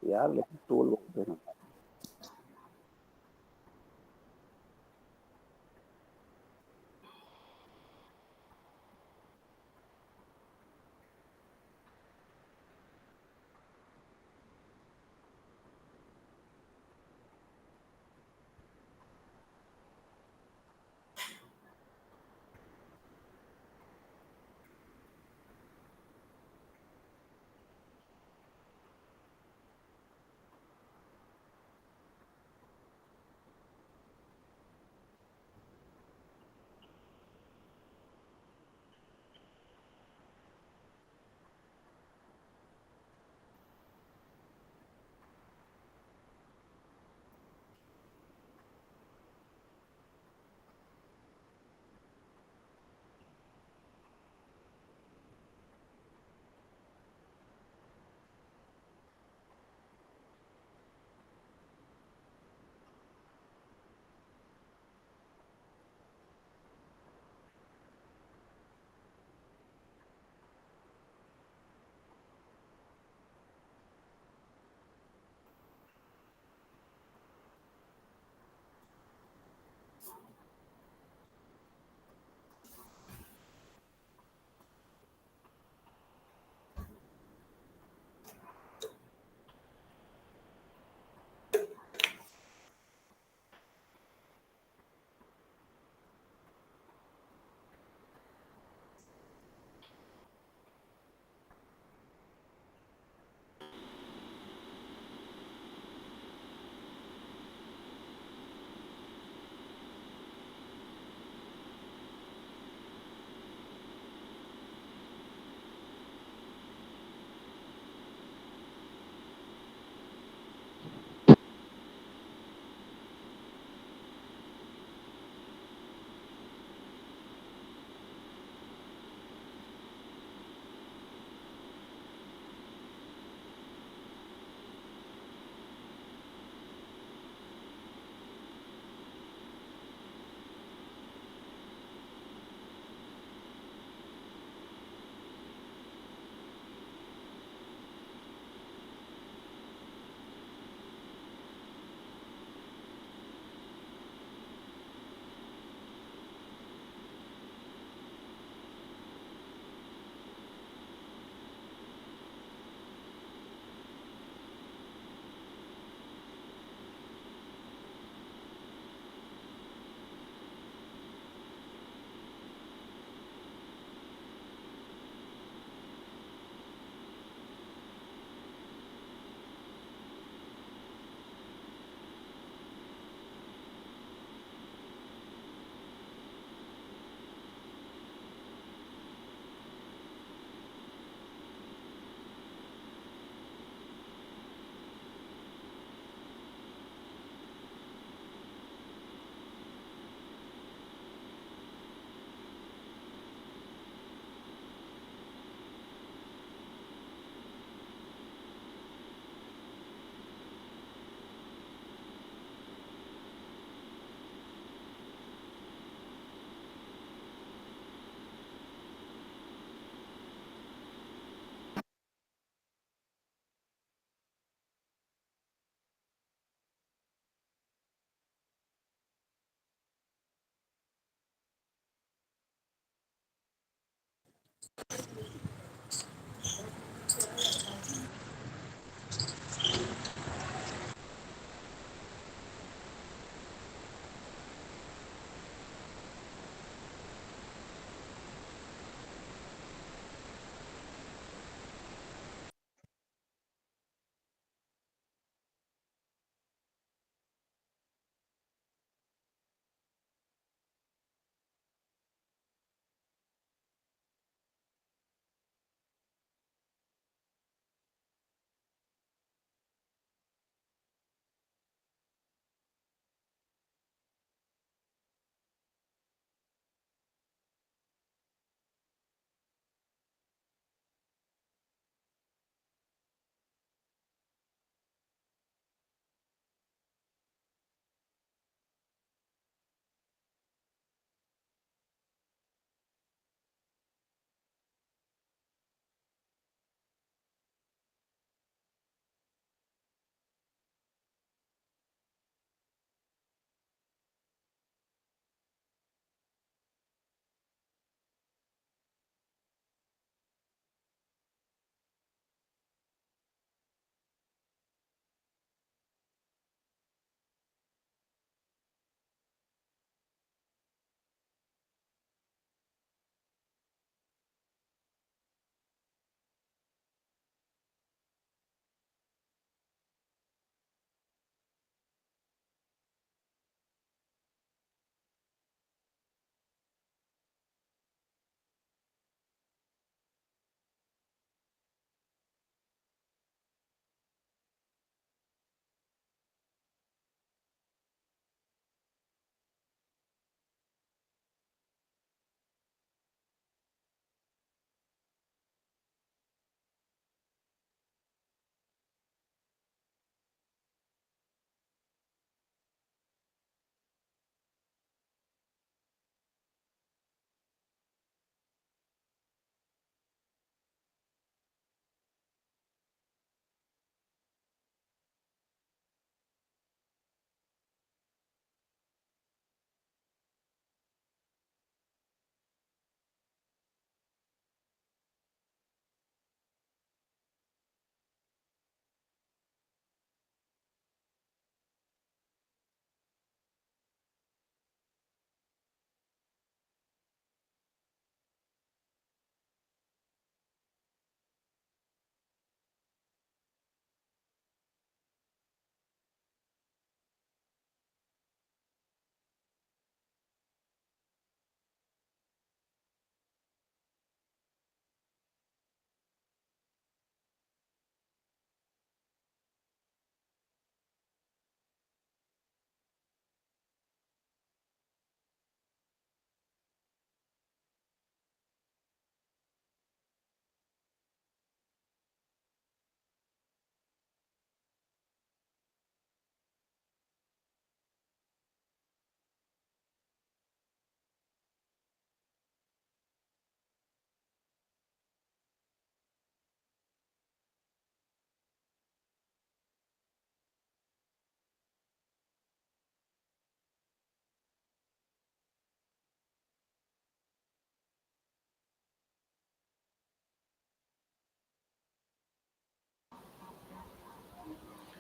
यार लेकिन टोल बहुत है ना।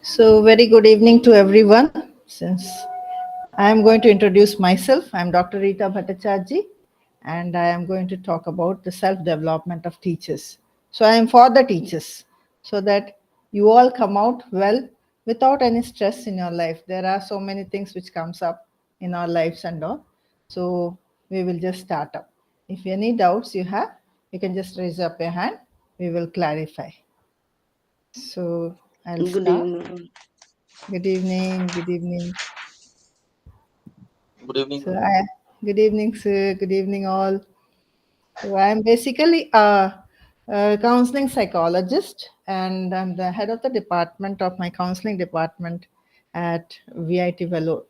So, very good evening to everyone. Since I am going to introduce myself, I am Dr. Rita Bhattacharjee, and I am going to talk about the self development of teachers. So, I am for the teachers so that you all come out well without any stress in your life. There are so many things which comes up in our lives and all. So, we will just start up. If any doubts you have, you can just raise up your hand. We will clarify. So, I'll Good start. evening. Good evening. Good evening. Good evening. So, good evening, sir. Good evening, all. So, I am basically a counseling psychologist, and I'm the head of the department of my counseling department at VIT Vellore.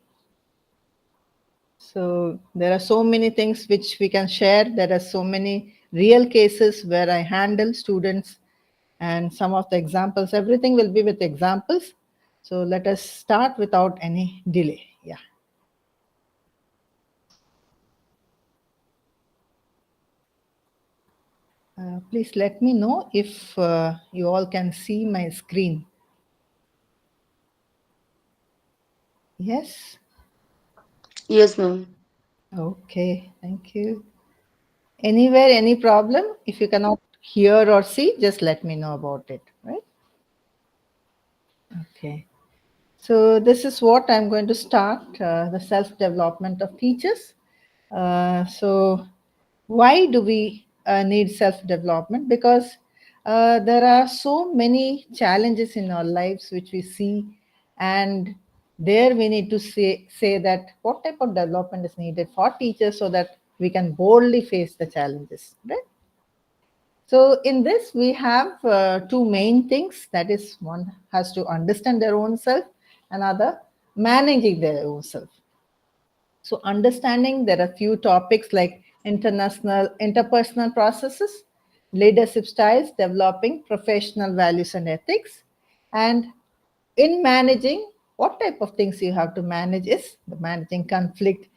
So, there are so many things which we can share. There are so many real cases where I handle students, and some of the examples. Everything will be with examples. So, let us start without any delay. Yeah. Please let me know if you all can see my screen. Yes? Yes, ma'am. Okay, thank you. Anywhere, any problem? If you cannot hear or see, just let me know about it, right? Okay. So, this is what I'm going to start the self development of teachers. So, why do we need self development? Because there are so many challenges in our lives which we see, and there we need to say that what type of development is needed for teachers so that we can boldly face the challenges, right? So, in this, we have two main things. That is, one has to understand their own self, another managing their own self. So, understanding there are few topics like international, interpersonal processes, leadership styles, developing professional values and ethics, and in managing, what type of things you have to manage is the managing conflict,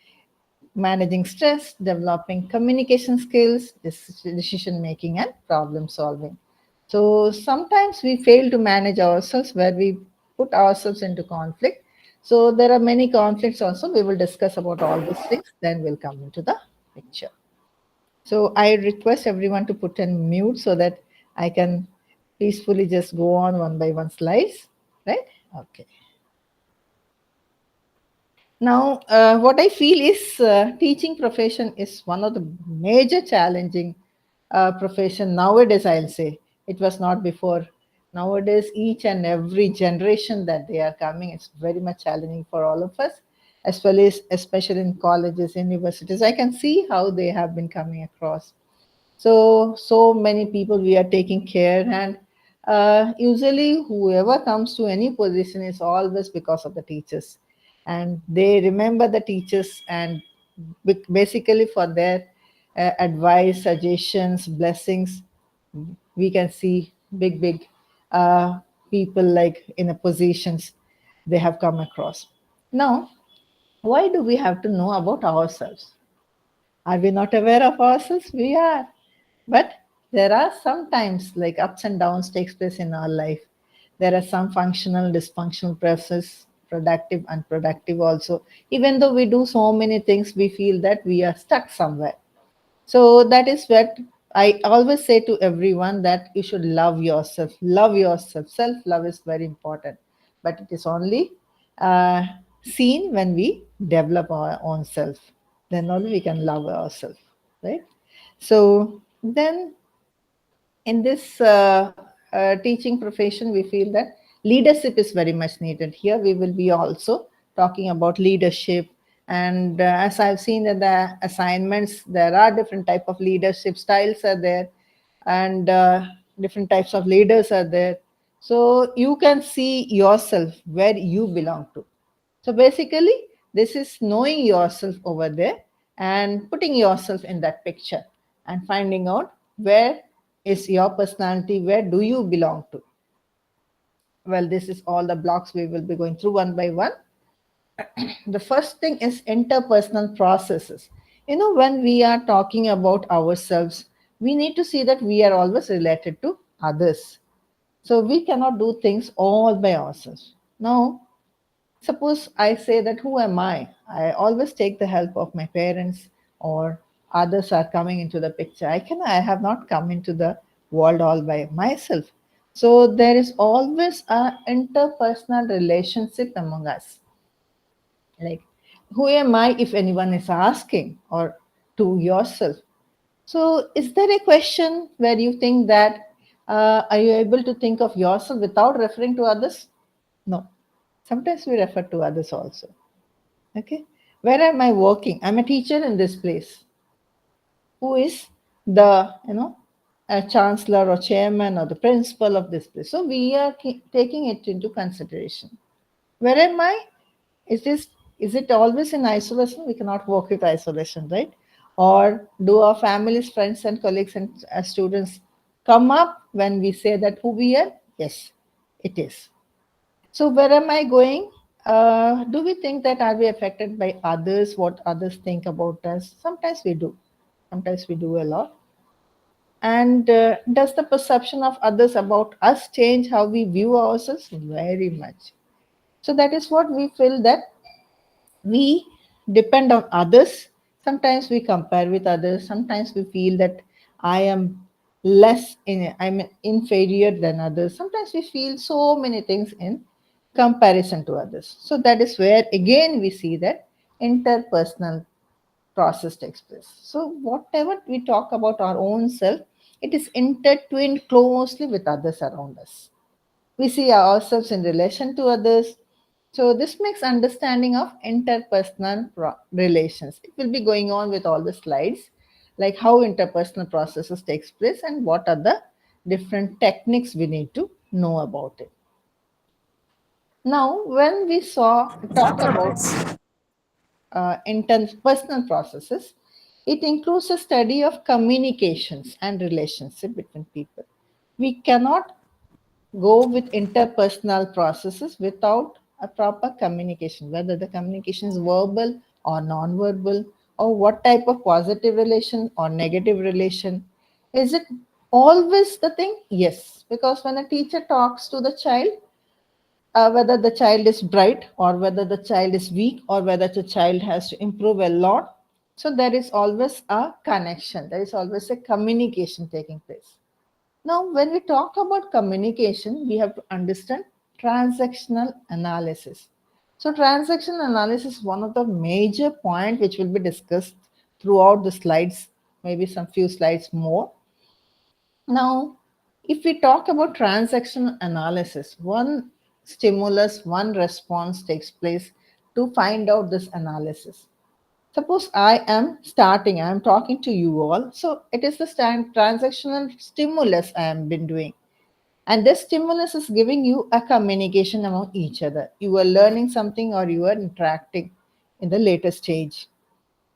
managing stress, developing communication skills, decision making, and problem solving. So sometimes we fail to manage ourselves where we put ourselves into conflict. So there are many conflicts also. We will discuss about all these things, then we'll come into the picture. So I request everyone to put in mute so that I can peacefully just go on one by one slides, right? Okay. Now, what I feel is teaching profession is one of the major challenging profession nowadays. I'll say it was not before. Nowadays, each and every generation that they are coming, it's very much challenging for all of us, as well as especially in colleges, universities. I can see how they have been coming across. So many people we are taking care, and usually whoever comes to any position is always because of the teachers, and they remember the teachers and basically for their advice, suggestions, blessings, we can see big uh, people like in a positions they have come across. Now, why do we have to know about ourselves? Are we not aware of ourselves? We are. But there are sometimes like ups and downs takes place in our life. There are some functional, dysfunctional process, productive, unproductive also. Even though we do so many things, we feel that we are stuck somewhere. So that is what I always say to everyone, that you should love yourself. Love yourself. Self love is very important, but it is only uh, seen when we develop our own self. Then only we can love ourselves, right? So then in this teaching profession, we feel that leadership is very much needed. Here we will be also talking about leadership, and as I've seen in the assignments, there are different type of leadership styles are there, and different types of leaders are there. So you can see yourself where you belong to. So basically, this is knowing yourself over there and putting yourself in that picture and finding out where is your personality, where do you belong to. Well, this is all the blocks we will be going through one by one. The first thing is interpersonal processes. You know, when we are talking about ourselves, we need to see that we are always related to others. So we cannot do things all by ourselves. Now, suppose I say that who am I? I always take the help of my parents or others are coming into the picture. I have not come into the world all by myself. So there is always a interpersonal relationship among us. Like, who am I if anyone is asking, or to yourself. So is there a question where you think that are you able to think of yourself without referring to others? No. Sometimes we refer to others also. Okay. Where am I working? I'm a teacher in this place. Who is the, a chancellor or chairman or the principal of this place? So we are taking it into consideration. Where am I? Is this, is it always in isolation? We cannot work with isolation, right? Or do our families, friends, and colleagues and students come up when we say that who we are? Yes, it is. So where am I going? Do we think that are we affected by others, what others think about us? Sometimes we do. Sometimes we do a lot. And does the perception of others about us change how we view ourselves? Very much. So that is what we feel, that we depend on others. Sometimes we compare with others. Sometimes we feel that I am I'm inferior than others. Sometimes we feel so many things in comparison to others. So that is where again we see that interpersonal process takes place. So whatever we talk about our own self, it is intertwined closely with others around us. We see ourselves in relation to others. So this makes understanding of interpersonal relations. It will be going on with all the slides, like how interpersonal processes takes place and what are the different techniques we need to know about it. Now, when we talk about interpersonal processes, it includes a study of communications and relationship between people. We cannot go with interpersonal processes without a proper communication, whether the communication is verbal or non-verbal, or what type of positive relation or negative relation. Is it always the thing? Yes, because when a teacher talks to the child, whether the child is bright or whether the child is weak or whether the child has to improve a lot, so there is always a connection, there is always a communication taking place. Now, when we talk about communication, we have to understand transactional analysis. So, transactional analysis is one of the major points which will be discussed throughout the slides, maybe some few slides more. Now, if we talk about transactional analysis, one stimulus, one response takes place to find out this analysis. Suppose I am starting, I am talking to you all. So it is the transactional stimulus I have been doing. And this stimulus is giving you a communication among each other. You are learning something or you are interacting in the later stage.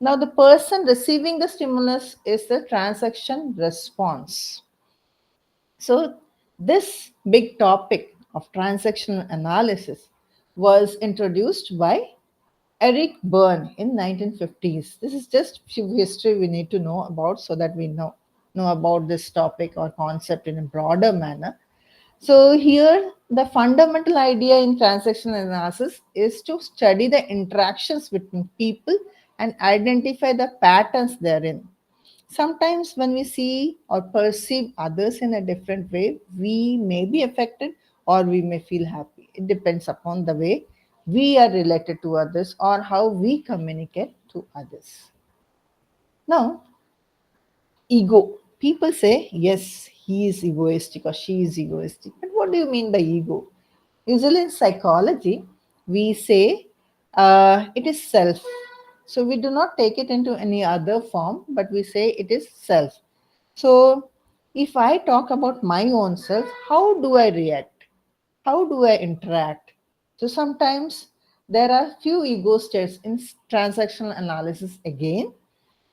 Now, the person receiving the stimulus is the transaction response. So, this big topic of transactional analysis was introduced by Eric Berne in 1950s. This is just few history we need to know about so that we know about this topic or concept in a broader manner. So here the fundamental idea in transactional analysis is to study the interactions between people and identify the patterns therein. Sometimes when we see or perceive others in a different way, we may be affected or we may feel happy. It depends upon the way we are related to others or how we communicate to others. Now, ego. People say, yes, he is egoistic or she is egoistic. But what do you mean by ego? Usually in psychology, we say it is self. So we do not take it into any other form, but we say it is self. So if I talk about my own self, how do I react? How do I interact? So sometimes there are few ego states in transactional analysis again,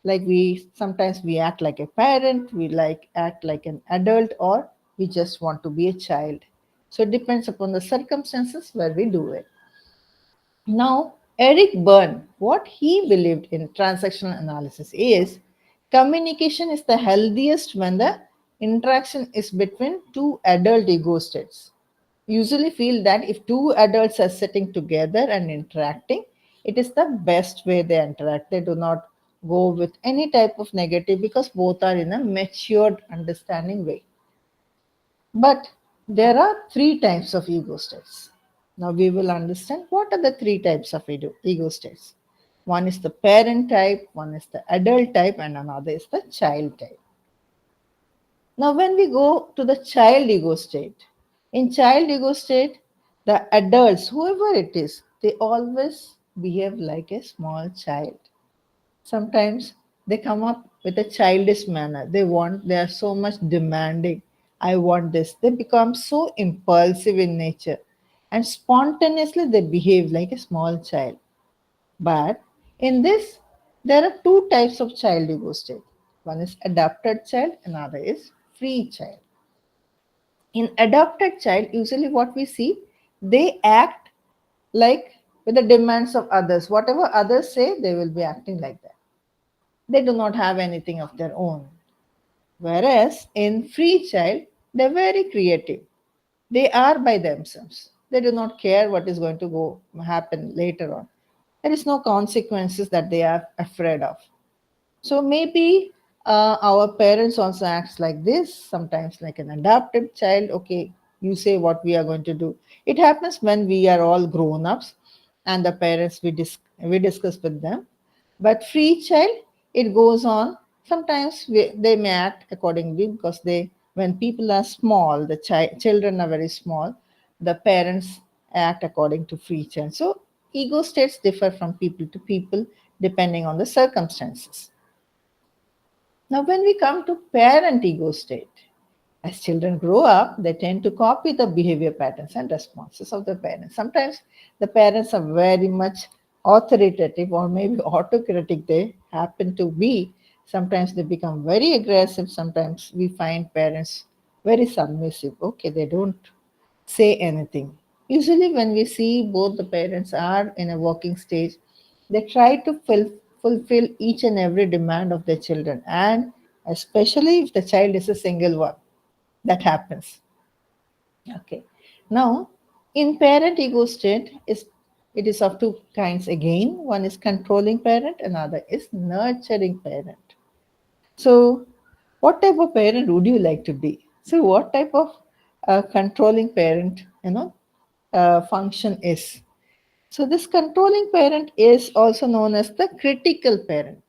like we sometimes we act like a parent, we like act like an adult, or we just want to be a child. So it depends upon the circumstances where we do it. Now, Eric Berne, what he believed in transactional analysis is communication is the healthiest when the interaction is between two adult ego states. Usually feel that if two adults are sitting together and interacting, it is the best way they interact. They do not go with any type of negative because both are in a matured understanding way. But there are three types of ego states. Now we will understand what are the three types of ego states. One is the parent type, one is the adult type, and another is the child type. Now, when we go to the child ego state, in child ego state, the adults, whoever it is, they always behave like a small child. Sometimes they come up with a childish manner. They are so much demanding. I want this. They become so impulsive in nature and spontaneously they behave like a small child. But in this, there are two types of child ego state. One is adopted child, another is free child. In adopted child, usually what we see, they act like with the demands of others. Whatever others say, they will be acting like that. They do not have anything of their own. Whereas in free child, they're very creative. They are by themselves. They do not care what is going to go happen later on. There is no consequences that they are afraid of. So maybe our parents also acts like this, sometimes like an adopted child. Okay, you say what we are going to do. It happens when we are all grown ups and the parents we discuss with them. But free child, it goes on. Sometimes they may act accordingly because when people are small, children are very small, the parents act according to free child. So ego states differ from people to people depending on the circumstances. Now, when we come to parent ego state, as children grow up, they tend to copy the behavior patterns and responses of the parents. Sometimes the parents are very much authoritative or maybe autocratic, they happen to be. Sometimes they become very aggressive. Sometimes we find parents very submissive. Okay, they don't say anything. Usually, when we see both the parents are in a working stage, they try to fulfill each and every demand of their children, and especially if the child is a single one, that happens. Okay. Now, in parent ego state, it is of two kinds again. One is controlling parent, another is nurturing parent. So, what type of parent would you like to be? So, what type of controlling parent, function is? So, this controlling parent is also known as the critical parent.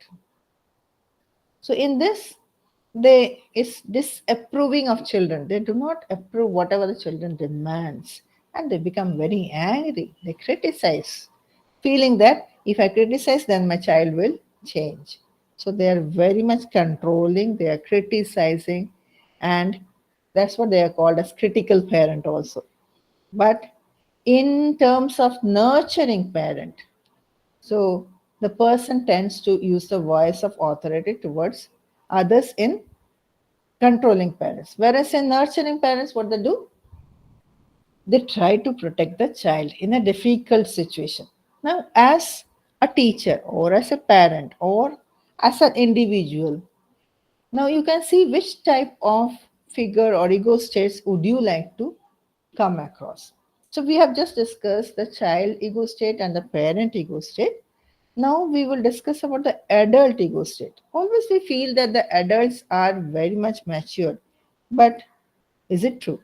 So, in this, they is disapproving of children. They do not approve whatever the children demands, and they become very angry. They criticize, feeling that if I criticize, then my child will change. So they are very much controlling. They are criticizing, and that's what they are called as critical parent also. But in terms of nurturing parent, so the person tends to use the voice of authority towards others in controlling parents. Whereas in nurturing parents, what they do? They try to protect the child in a difficult situation. Now, as a teacher or as a parent or as an individual, now you can see which type of figure or ego states would you like to come across. So we have just discussed the child ego state and the parent ego state. Now we will discuss about the adult ego state. Always we feel that the adults are very much matured, but is it true?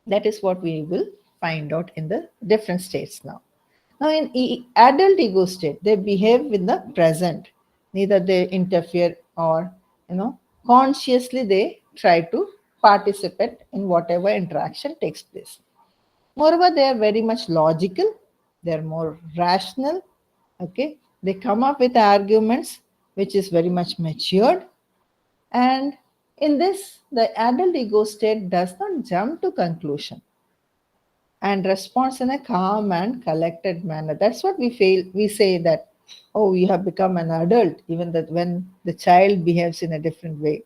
That is what we will find out in the different states now. Now, in adult ego state, they behave with the present. Neither they interfere or, consciously they try to participate in whatever interaction takes place. Moreover, they are very much logical. They are more rational. Okay, they come up with arguments which is very much matured, and in this, the adult ego state does not jump to conclusion and responds in a calm and collected manner. That's what we feel. We say that, oh, you have become an adult, even that when the child behaves in a different way,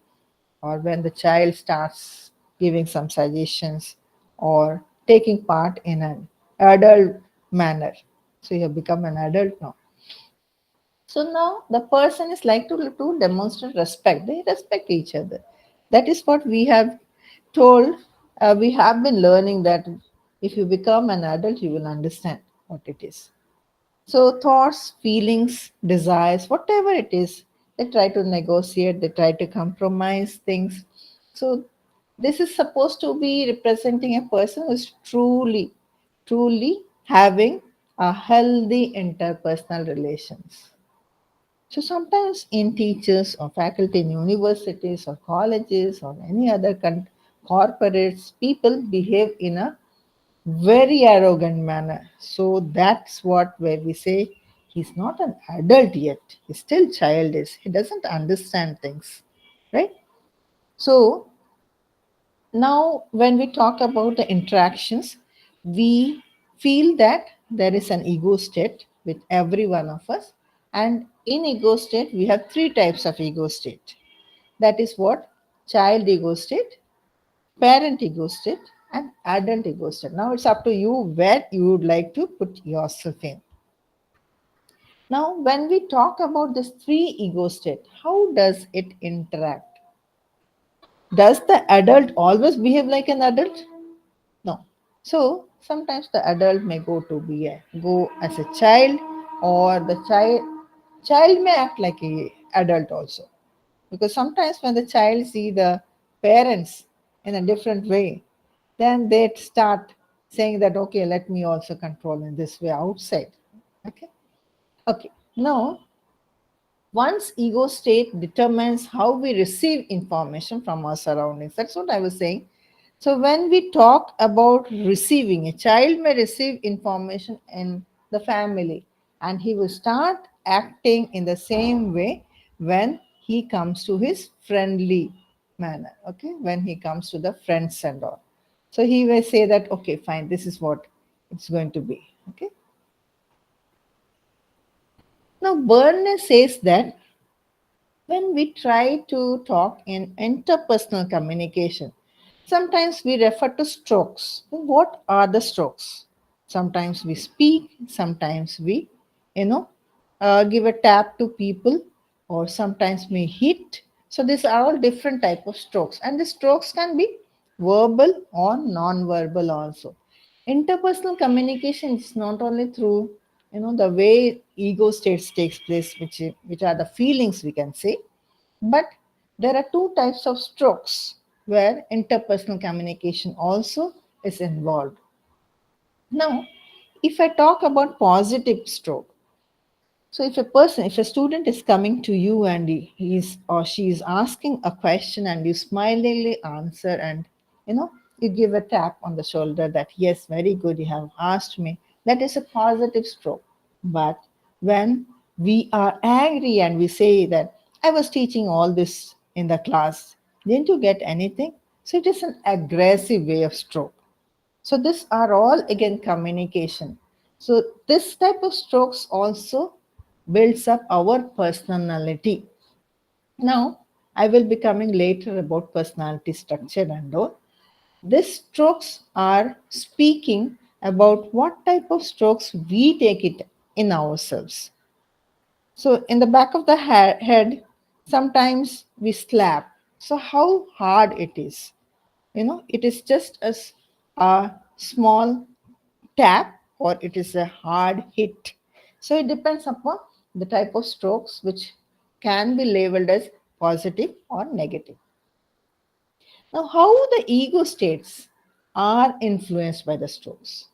or when the child starts giving some suggestions or taking part in an adult manner. So you have become an adult now. So now the person is like to demonstrate respect. They respect each other. That is what we have told. We have been learning that if you become an adult, you will understand what it is. So thoughts, feelings, desires, whatever it is, they try to negotiate, they try to compromise things. So this is supposed to be representing a person who is truly having a healthy interpersonal relations. So sometimes in teachers or faculty in universities or colleges or any other corporates, people behave in a very arrogant manner. So that's what where we say he's not an adult yet. He's still childish. He doesn't understand things, right? So now when we talk about the interactions, we feel that there is an ego state with every one of us, and in ego state we have three types of ego state. That is what? Child ego state, parent ego state, and adult ego state. Now it's up to you where you would like to put yourself in. Now when we talk about this three ego state, how does it interact? Does the adult always behave like an adult? No. So sometimes the adult may go as a child, or the child may act like a adult also. Because sometimes when the child see the parents in a different way, then they start saying that, okay, let me also control in this way outside. Okay. Okay. Now, one's ego state determines how we receive information from our surroundings. That's what I was saying. So, when we talk about receiving, a child may receive information in the family, and he will start acting in the same way when he comes to his friendly manner. Okay, when he comes to the friends and all. So, he will say that, okay, fine, this is what it's going to be. Okay. Now, Berner says that when we try to talk in interpersonal communication, sometimes we refer to strokes. What are the strokes? Sometimes we speak, sometimes we, you know, give a tap to people, or sometimes we hit. So these are all different type of strokes, and the strokes can be verbal or non-verbal also. Interpersonal communication is not only through, the way ego states takes place, which are the feelings we can say, but there are two types of strokes where interpersonal communication also is involved. Now, if I talk about positive stroke, so if a student is coming to you and he is or she is asking a question, and you smilingly answer, and you give a tap on the shoulder that yes, very good, you have asked me, that is a positive stroke. But when we are angry and we say that I was teaching all this in the class, didn't you get anything? So it is an aggressive way of stroke. So these are all again communication. So this type of strokes also builds up our personality. Now I will be coming later about personality structure and all. These strokes are speaking about what type of strokes we take it in ourselves. So in the back of the head, sometimes we slap. So how hard it is? It is just as a small tap, or it is a hard hit. So it depends upon the type of strokes, which can be labeled as positive or negative. Now, how the ego states are influenced by the strokes.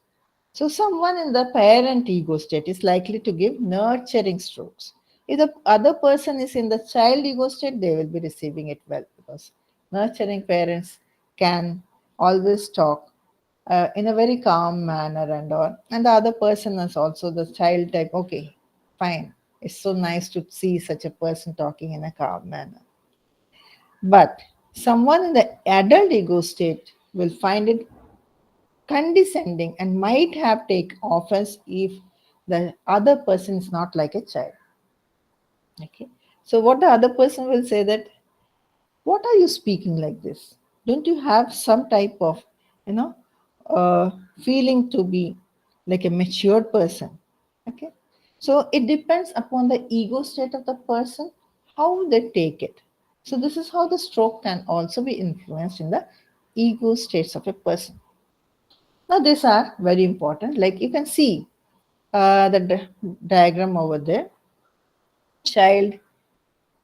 So, someone in the parent ego state is likely to give nurturing strokes. If the other person is in the child ego state, they will be receiving it well, because nurturing parents can always talk in a very calm manner and all. And the other person is also the child type. Okay, fine. It's so nice to see such a person talking in a calm manner. But someone in the adult ego state will find it condescending and might have take offense if the other person is not like a child. Okay. So what the other person will say that, what are you speaking like this? Don't you have some type of, you know, feeling to be like a mature person? Okay. So it depends upon the ego state of the person, how they take it. So this is how the stroke can also be influenced in the ego states of a person. Now these are very important. Like you can see the diagram over there. Child,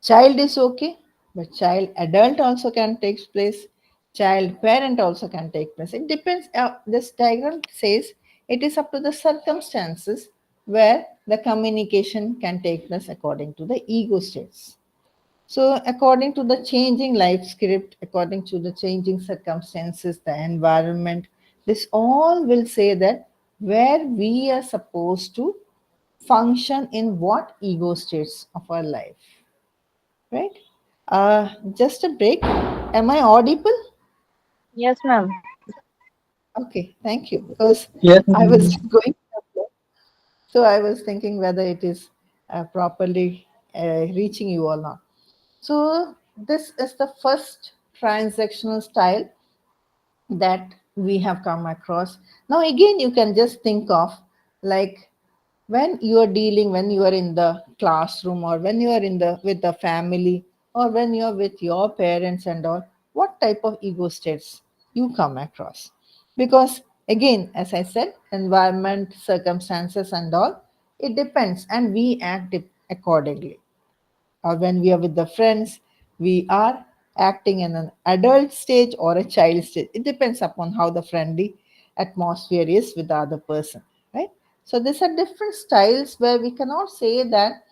child is okay, but child adult also can take place. Child parent also can take place. It depends. This diagram says it is up to the circumstances where the communication can take place according to the ego states. So, according to the changing life script, according to the changing circumstances, the environment, this all will say that where we are supposed to function in what ego states of our life, right? Just a break. Am I audible? Yes, ma'am. Okay, thank you. Because Yes, I was ma'am. going, so I was thinking whether it is properly reaching you or not. So, this is the first transactional style that we have come across. Now, again, you can just think of like when you are in the classroom, or when you are in the with the family, or when you are with your parents and all. what type of ego states you come across. Because again, as I said, environment, circumstances, and all, it depends, and we act accordingly. Or when we are with the friends, we are acting in an adult stage or a child stage. It depends upon how the friendly atmosphere is with the other person, right? So these are different styles where we cannot say that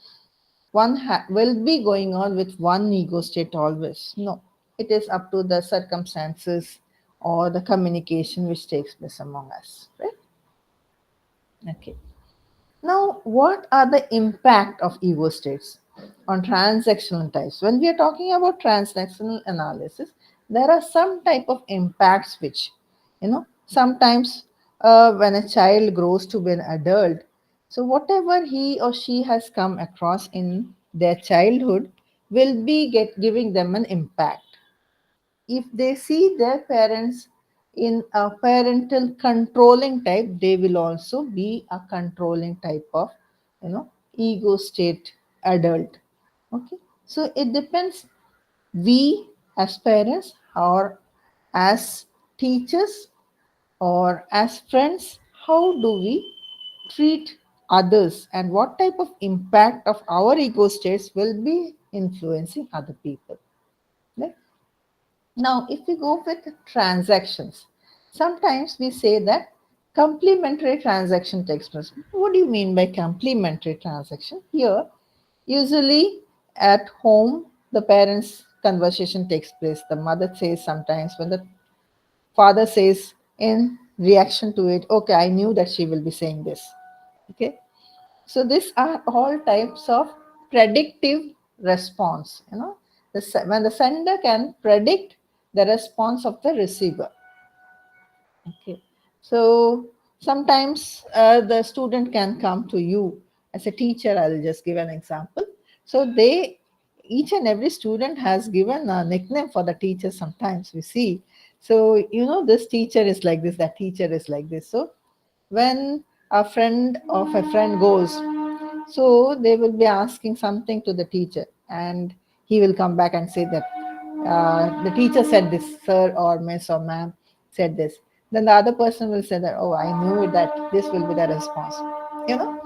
one will be going on with one ego state always. No, it is up to the circumstances or the communication which takes place among us, right? Okay. Now, what are the impact of ego states on transactional types? When we are talking about transactional analysis, there are some type of impacts which, sometimes when a child grows to be an adult, so whatever he or she has come across in their childhood will be giving them an impact. If they see their parents in a parental controlling type, they will also be a controlling type of ego state adult. Okay, so it depends, we as parents or as teachers or as friends, how do we treat others and what type of impact of our ego states will be influencing other people, right? Now, if we go with transactions, sometimes we say that complementary transaction takes place. What do you mean by complementary transaction? Here, usually at home, the parents' conversation takes place. The mother says sometimes, when the father says in reaction to it, okay, I knew that she will be saying this. Okay, so these are all types of predictive response. When the sender can predict the response of the receiver. Okay, so sometimes the student can come to you as a teacher. I'll just give an example. So each and every student has given a nickname for the teacher. Sometimes we see. So this teacher is like this, that teacher is like this. So when a friend of a friend goes, so they will be asking something to the teacher, and he will come back and say that the teacher said this, sir or miss or ma'am said this. Then the other person will say that, oh, I knew that this will be the response. You know,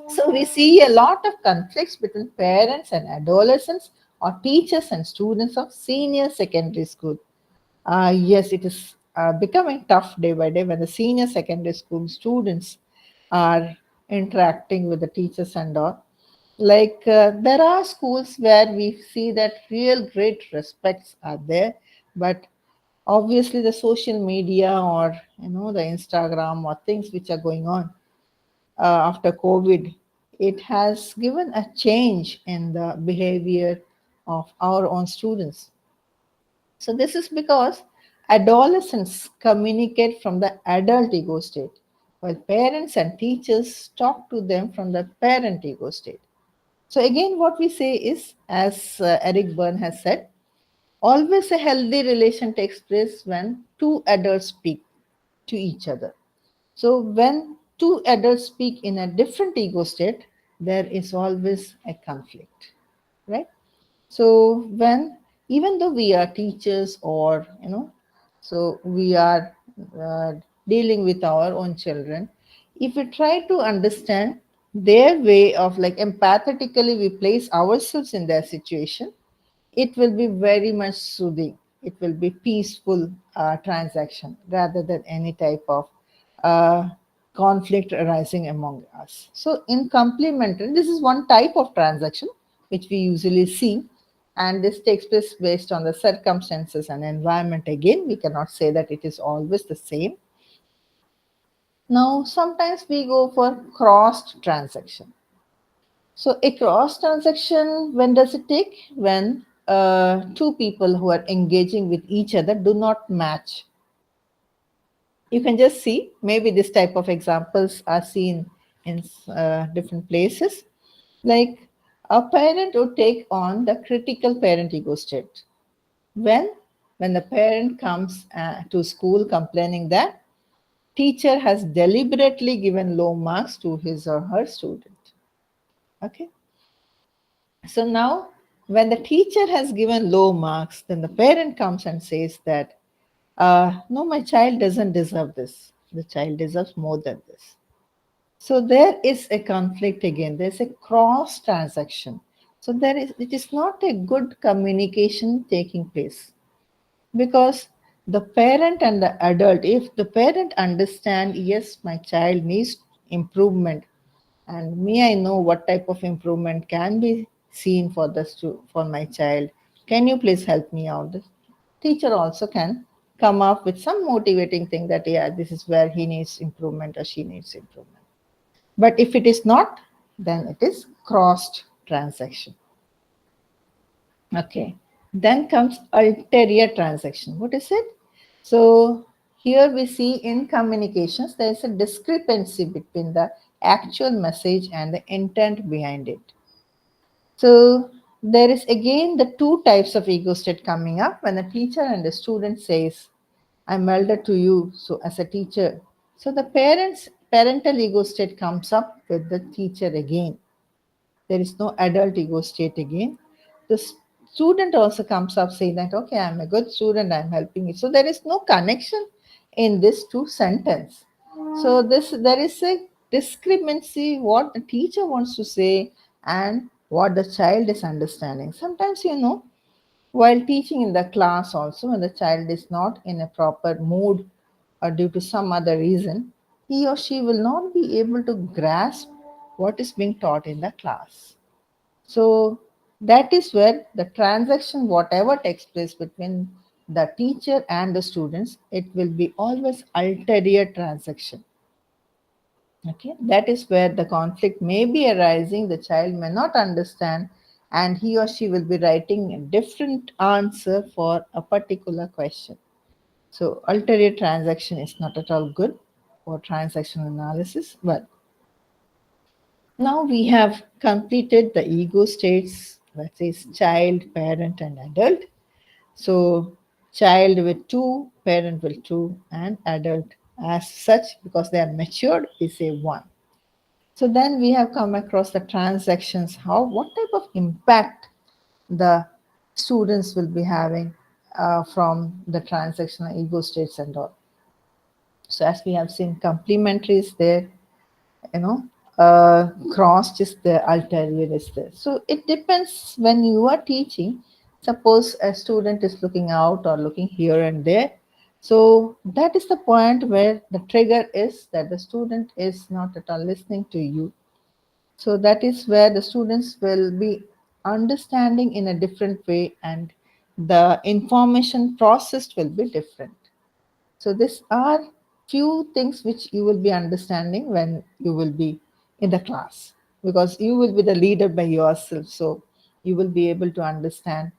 so we see a lot of conflicts between parents and adolescents or teachers and students of senior secondary school. Yes, it is becoming tough day by day when the senior secondary school students are interacting with the teachers and all. Like there are schools where we see that real great respects are there, but obviously the social media or the Instagram or things which are going on after COVID, it has given a change in the behavior of our own students. So this is because adolescents communicate from the adult ego state, while parents and teachers talk to them from the parent ego state. So again, what we say is, as Eric Berne has said, always a healthy relation takes place when two adults speak to each other. So when two adults speak in a different ego state, there is always a conflict, right? So when, even though we are teachers or so we are uh, dealing with our own children, if we try to understand their way of, like, empathetically we place ourselves in their situation, it will be very much soothing. It will be peaceful transaction rather than any type of uh, conflict arising among us. So in complementary, this is one type of transaction which we usually see, and this takes place based on the circumstances and environment. Again, we cannot say that it is always the same. Now, sometimes we go for crossed transaction. So a cross transaction, when does it take? When two people who are engaging with each other do not match. You can just see, maybe this type of examples are seen in different places. Like a parent would take on the critical parent ego state. When? When the parent comes to school complaining that teacher has deliberately given low marks to his or her student. Okay. So now when the teacher has given low marks, then the parent comes and says that, no, my child doesn't deserve this. The child deserves more than this. So there is a conflict again. There's a cross transaction. So it is not a good communication taking place, because the parent and the adult, if the parent understand, yes, my child needs improvement, and may I know what type of improvement can be seen for for my child, can you please help me out? The teacher also can come up with some motivating thing that, yeah, this is where he needs improvement or she needs improvement. But if it is not, then it is crossed transaction. Okay. Then comes ulterior transaction. What is it? So here we see in communications there is a discrepancy between the actual message and the intent behind it. So there is again the two types of ego state coming up when the teacher and the student says, I'm elder to you, so as a teacher. So the parental ego state comes up with the teacher again. There is no adult ego state again. The student also comes up saying that, okay, I'm a good student, I'm helping you. So there is no connection in this two sentence. So there is a discrepancy what the teacher wants to say and what the child is understanding. Sometimes, while teaching in the class also, when the child is not in a proper mood or due to some other reason, he or she will not be able to grasp what is being taught in the class. So that is where the transaction, whatever takes place between the teacher and the students, it will be always ulterior transaction. Okay, that is where the conflict may be arising. The child may not understand, and he or she will be writing a different answer for a particular question. So ulterior transaction is not at all good for transaction analysis. But now we have completed the ego states, that is child, parent, and adult. So child with two, parent with two, and adult as such, because they are matured, we say one. So then we have come across the transactions, what type of impact the students will be having from the transactional ego states and all. So as we have seen, complementary is there, you know, crossed is there, ulterior is there. So it depends when you are teaching. Suppose a student is looking out or looking here and there. So that is the point where the trigger is that the student is not at all listening to you. So that is where the students will be understanding in a different way, and the information processed will be different. So these are few things which you will be understanding when you will be in the class, because you will be the leader by yourself. So you will be able to understand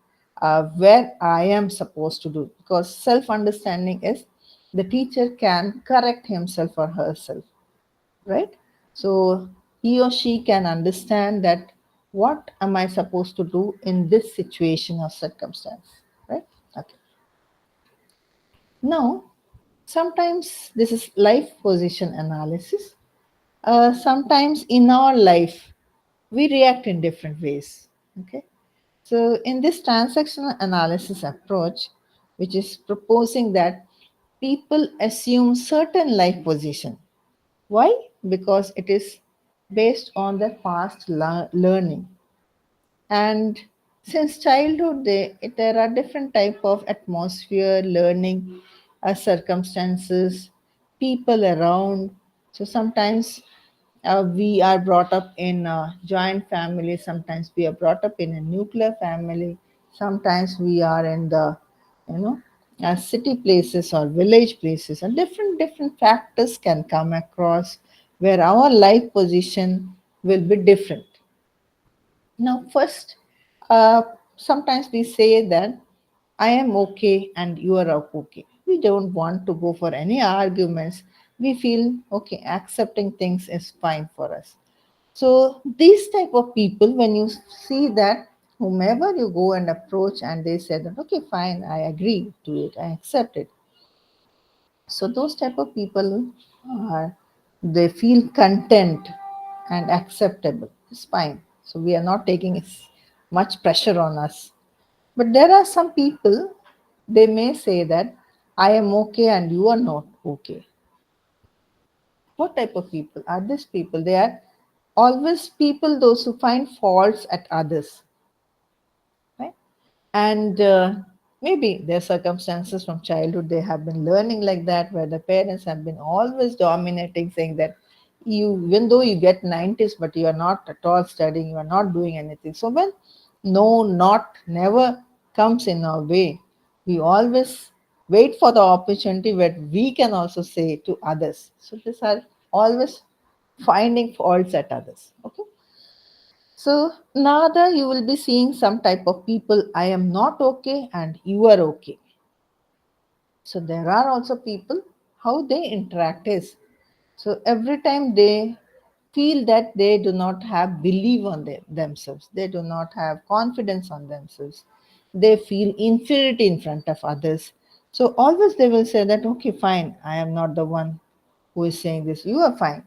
where I am supposed to do, because self-understanding is the teacher can correct himself or herself, right? So he or she can understand that what am I supposed to do in this situation or circumstance, right? Okay. Now, sometimes this is life position analysis. Sometimes in our life, we react in different ways. Okay. So, in this transactional analysis approach, which is proposing that people assume certain life position. Why? Because it is based on their past learning. And since childhood, there are different type of atmosphere, learning, circumstances, people around. So sometimes we are brought up in a joint family. Sometimes we are brought up in a nuclear family. Sometimes we are in the, you know, city places or village places, and different factors can come across where our life position will be different. Now, first, sometimes we say that I am okay and you are okay. We don't want to go for any arguments. We feel okay, accepting things is fine for us. So, these type of people, when you see that whomever you go and approach and they say that, okay, fine, I agree to it, I accept it. So those type of people are, they feel content and acceptable. It's fine. So we are not taking it much pressure on us. But there are some people, they may say that I am okay and you are not okay. What type of people are these people? They are always people, those who find faults at others, right? And maybe their circumstances from childhood, they have been learning like that, where the parents have been always dominating, saying that you, even though you get 90s, but you are not at all studying, you are not doing anything. So when no, not, never comes in our way, we always wait for the opportunity where we can also say to others. So these are always finding faults at others. Okay. So now you will be seeing some type of people, I am not okay and you are okay. So there are also people, how they interact is, so every time they feel that they do not have belief on themselves, they do not have confidence on themselves, they feel inferiority in front of others. So always they will say that, okay, fine, I am not the one who is saying this, you are fine.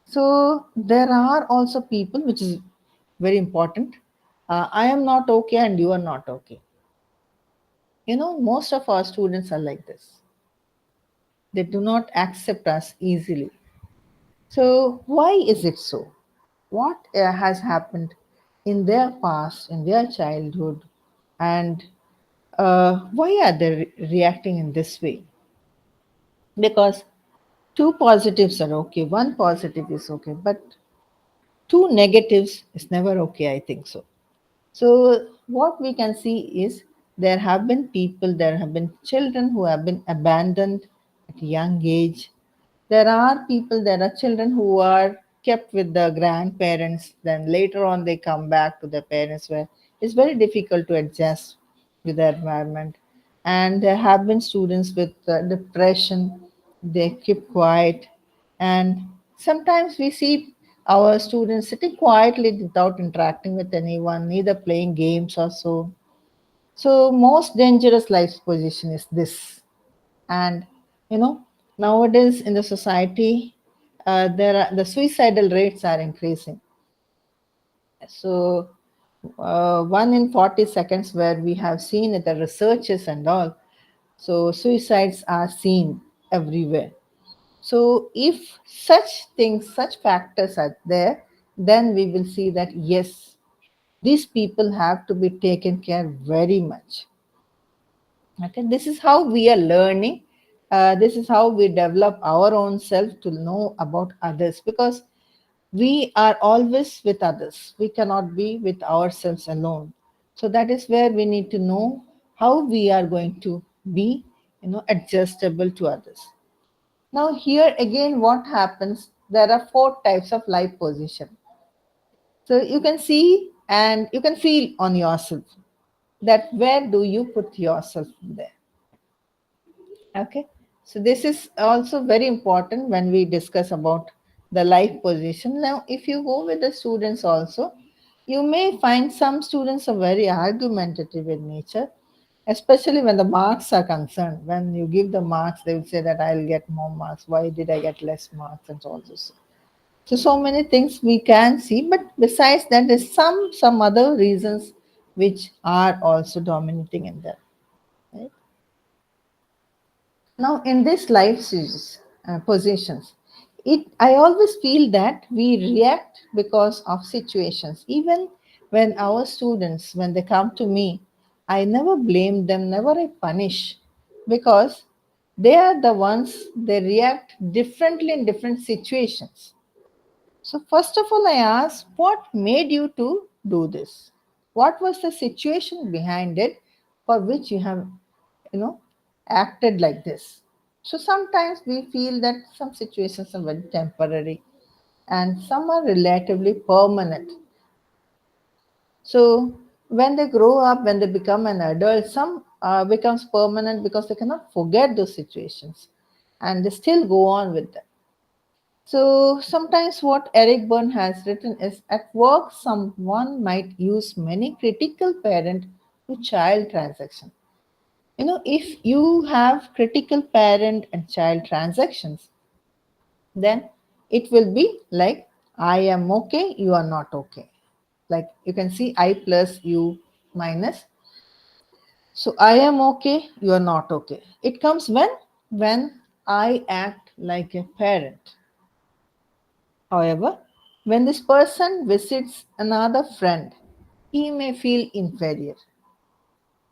So there are also people, which is very important. I am not okay and you are not okay. Most of our students are like this. They do not accept us easily. So why is it so? What has happened in their past, in their childhood, and why are they reacting in this way? Because two positives are okay, one positive is okay, but two negatives is never okay, I think so. So, what we can see is there have been people, there have been children who have been abandoned at a young age. There are people, there are children who are kept with the grandparents, then later on they come back to their parents, where it's very difficult to adjust with the environment. And there have been students with depression, they keep quiet, and sometimes we see our students sitting quietly without interacting with anyone, neither playing games or so. So, most dangerous life position is this. And you know, nowadays in the society, the suicidal rates are increasing. So, 1 in 40 seconds, where we have seen the researches and all. So, suicides are seen everywhere. So, if such things, such factors are there, then we will see that yes, these people have to be taken care very much. Okay, this is how we are learning. This is how we develop our own self to know about others, because we are always with others. We cannot be with ourselves alone. So that is where we need to know how we are going to be, adjustable to others. Now, here again, what happens? There are four types of life position. So you can see and you can feel on yourself that where do you put yourself there. Okay. So this is also very important when we discuss about the life position. Now, if you go with the students also, you may find some students are very argumentative in nature, especially when the marks are concerned. When you give the marks, they will say that I'll get more marks. Why did I get less marks and all this? So many things we can see, but besides that, there's some other reasons which are also dominating in them. Right? Now, in this life positions, I always feel that we react because of situations. Even when our students, when they come to me, I never blame them, never I punish, because they are the ones, they react differently in different situations. So first of all, I asked, what made you to do this? What was the situation behind it for which you have, you know, acted like this? So sometimes we feel that some situations are very temporary and some are relatively permanent. So when they grow up, when they become an adult, some becomes permanent because they cannot forget those situations and they still go on with them. So sometimes what Eric Byrne has written is, at work, someone might use many critical parent to child transaction. If you have critical parent and child transactions, then it will be like, I am okay, you are not okay. Like you can see I plus you minus. So I am okay, you are not okay. It comes when I act like a parent. However, when this person visits another friend, he may feel inferior.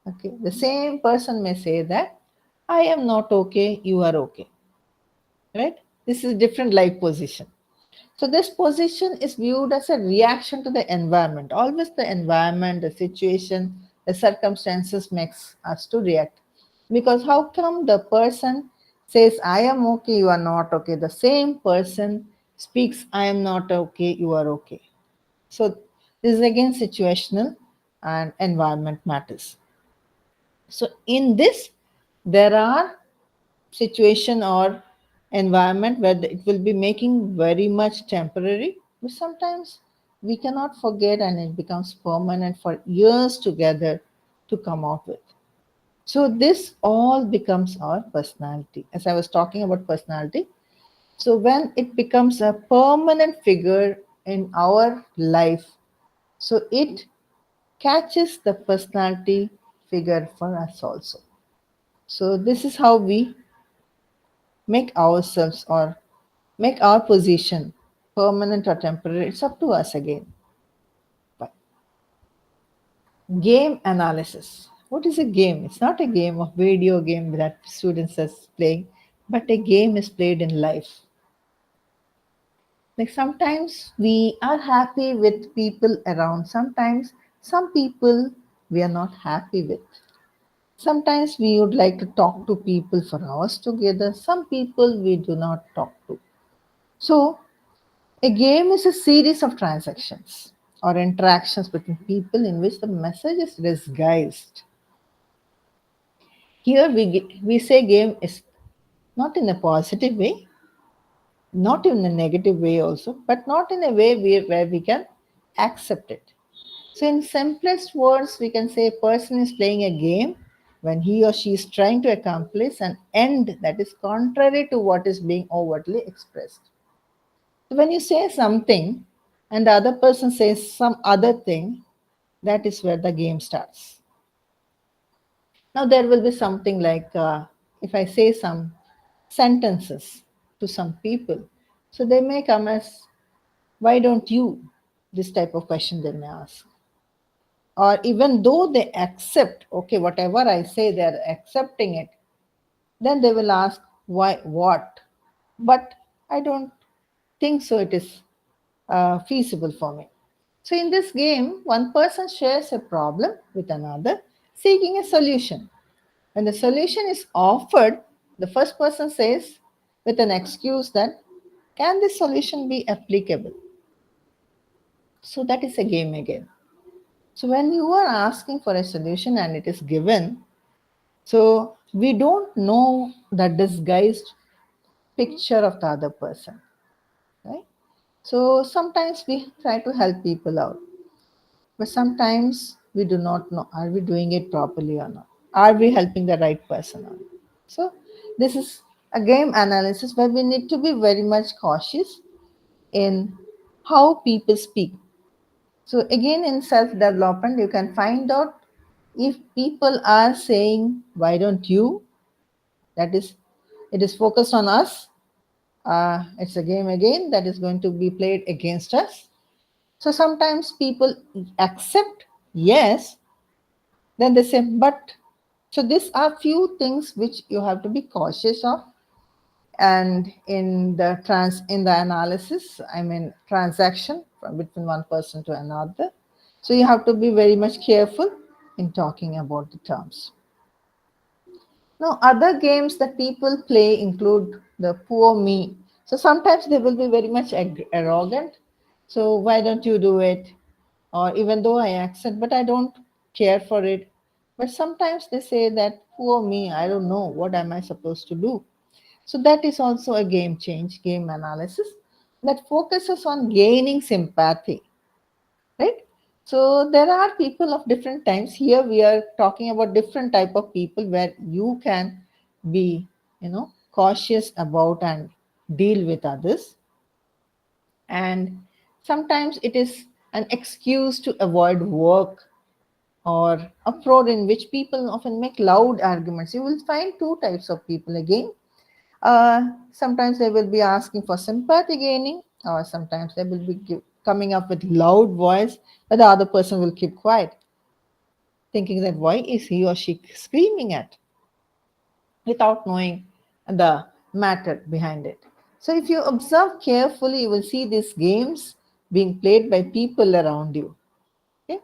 Okay, the same person may say that I am not okay, you are okay. Right? This is different life position. So this position is viewed as a reaction to the environment. Always the environment, the situation, the circumstances makes us to react. Because how come the person says, I am okay, you are not okay. The same person speaks, I am not okay, you are okay. So this is again situational and environment matters. So in this, there are situation or environment where it will be making very much temporary, but sometimes we cannot forget and it becomes permanent for years together to come out with. So this all becomes our personality. As I was talking about personality, so when it becomes a permanent figure in our life, so it catches the personality figure for us also. So this is how we make ourselves or make our position permanent or temporary. It's up to us again. But game analysis. What is a game? It's not a game of video game that students are playing, but a game is played in life. Like sometimes we are happy with people around. Sometimes some people we are not happy with. Sometimes we would like to talk to people for hours together. Some people we do not talk to. So a game is a series of transactions or interactions between people in which the message is disguised. Here we say game is not in a positive way, not in a negative way also, but not in a way where we can accept it. So in simplest words, we can say a person is playing a game when he or she is trying to accomplish an end that is contrary to what is being overtly expressed. So when you say something and the other person says some other thing, that is where the game starts. Now, there will be something like if I say some sentences to some people, so they may come as, why don't you? This type of question they may ask. Or even though they accept, okay, whatever I say, they're accepting it, then they will ask, why, what? But I don't think so, it is feasible for me. So, in this game, one person shares a problem with another, seeking a solution. When the solution is offered, the first person says, with an excuse that, can this solution be applicable? So, that is a game again. So, when you are asking for a solution and it is given, so we don't know the disguised picture of the other person, right? So, sometimes we try to help people out. But sometimes we do not know, are we doing it properly or not? Are we helping the right person or not? So this is a game analysis where we need to be very much cautious in how people speak. So again in self-development, you can find out if people are saying, why don't you? That is, it is focused on us. It's a game again that is going to be played against us. So sometimes people accept yes, then they say, but. So these are few things which you have to be cautious of. And in the analysis, I mean transaction from between one person to another. So you have to be very much careful in talking about the terms. Now, other games that people play include the poor me. So sometimes they will be very much arrogant. So why don't you do it? Or even though I accept, but I don't care for it. But sometimes they say that poor me, I don't know what am I supposed to do. So that is also a game analysis that focuses on gaining sympathy, right? So there are people of different times. Here we are talking about different type of people where you can be, cautious about and deal with others. And sometimes it is an excuse to avoid work, or uproar in which people often make loud arguments. You will find two types of people again. Sometimes they will be asking for sympathy gaining, or sometimes they will be coming up with loud voice, but the other person will keep quiet, thinking that why is he or she screaming at, without knowing the matter behind it. So if you observe carefully, you will see these games being played by people around you. Okay?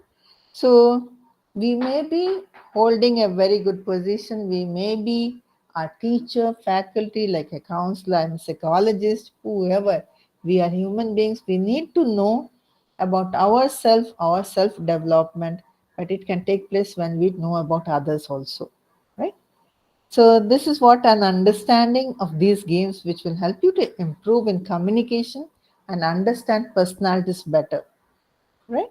So we may be holding a very good position. We may be a teacher, faculty, like a counselor and psychologist, whoever. We are human beings. We need to know about ourselves, our self development, but it can take place when we know about others also, right? So this is what an understanding of these games which will help you to improve in communication and understand personalities better, right?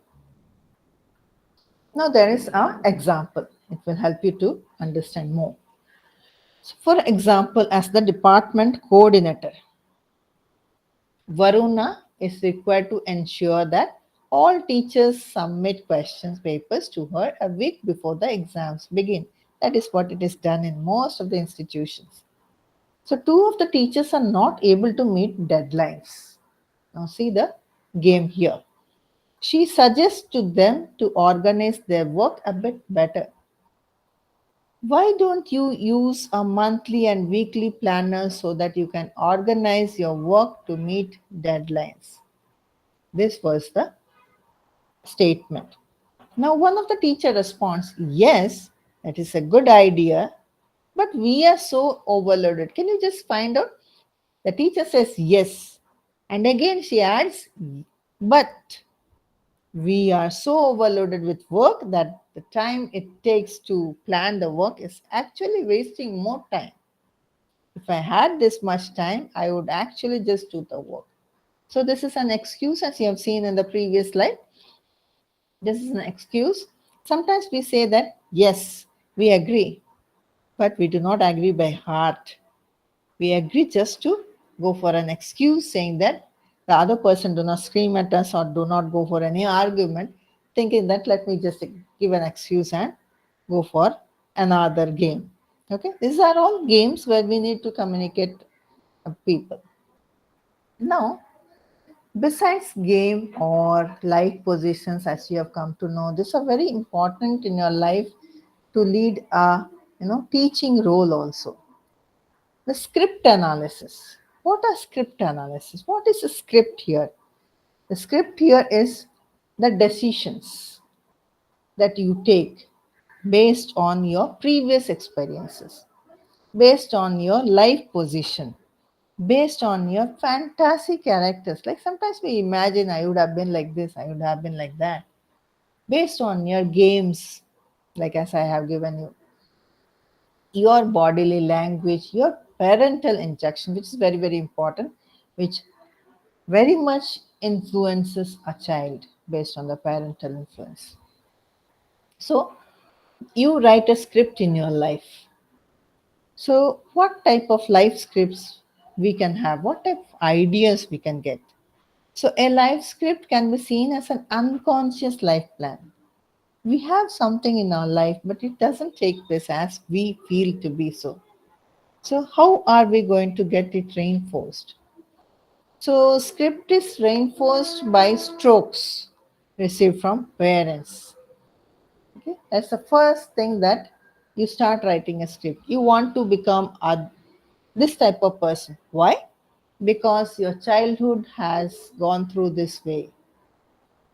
Now there is an example. It will help you to understand more. So for example, as the department coordinator, Varuna is required to ensure that all teachers submit questions papers to her a week before the exams begin. That is what it is done in most of the institutions. So two of the teachers are not able to meet deadlines. Now see the game here. She suggests to them to organize their work a bit better. Why don't you use a monthly and weekly planner so that you can organize your work to meet deadlines? This was the statement. Now, one of the teacher responds, yes, that is a good idea, but we are so overloaded. Can you just find out? The teacher says yes. And again she adds, but we are so overloaded with work that the time it takes to plan the work is actually wasting more time. If I had this much time, I would actually just do the work. So, this is an excuse, as you have seen in the previous slide. This is an excuse. Sometimes we say that, yes, we agree, but we do not agree by heart. We agree just to go for an excuse, saying that the other person do not scream at us or do not go for any argument, thinking that let me just give an excuse and go for another game. Okay, these are all games where we need to communicate people. Now, besides game or life positions, as you have come to know, these are very important in your life to lead a teaching role also. The script analysis. What are script analysis? What is a script here? The script here is the decisions that you take based on your previous experiences, based on your life position, based on your fantasy characters. Like sometimes we imagine I would have been like this, I would have been like that, based on your games, like as I have given you, your bodily language, your parental injection, which is very, very important, which very much influences a child based on the parental influence. So, you write a script in your life. So, what type of life scripts we can have? What type of ideas we can get? So, a life script can be seen as an unconscious life plan. We have something in our life, but it doesn't take place as we feel to be so. So, how are we going to get it reinforced? So, script is reinforced by strokes received from parents. Okay, that's the first thing that you start writing a script. You want to become this type of person. Why? Because your childhood has gone through this way.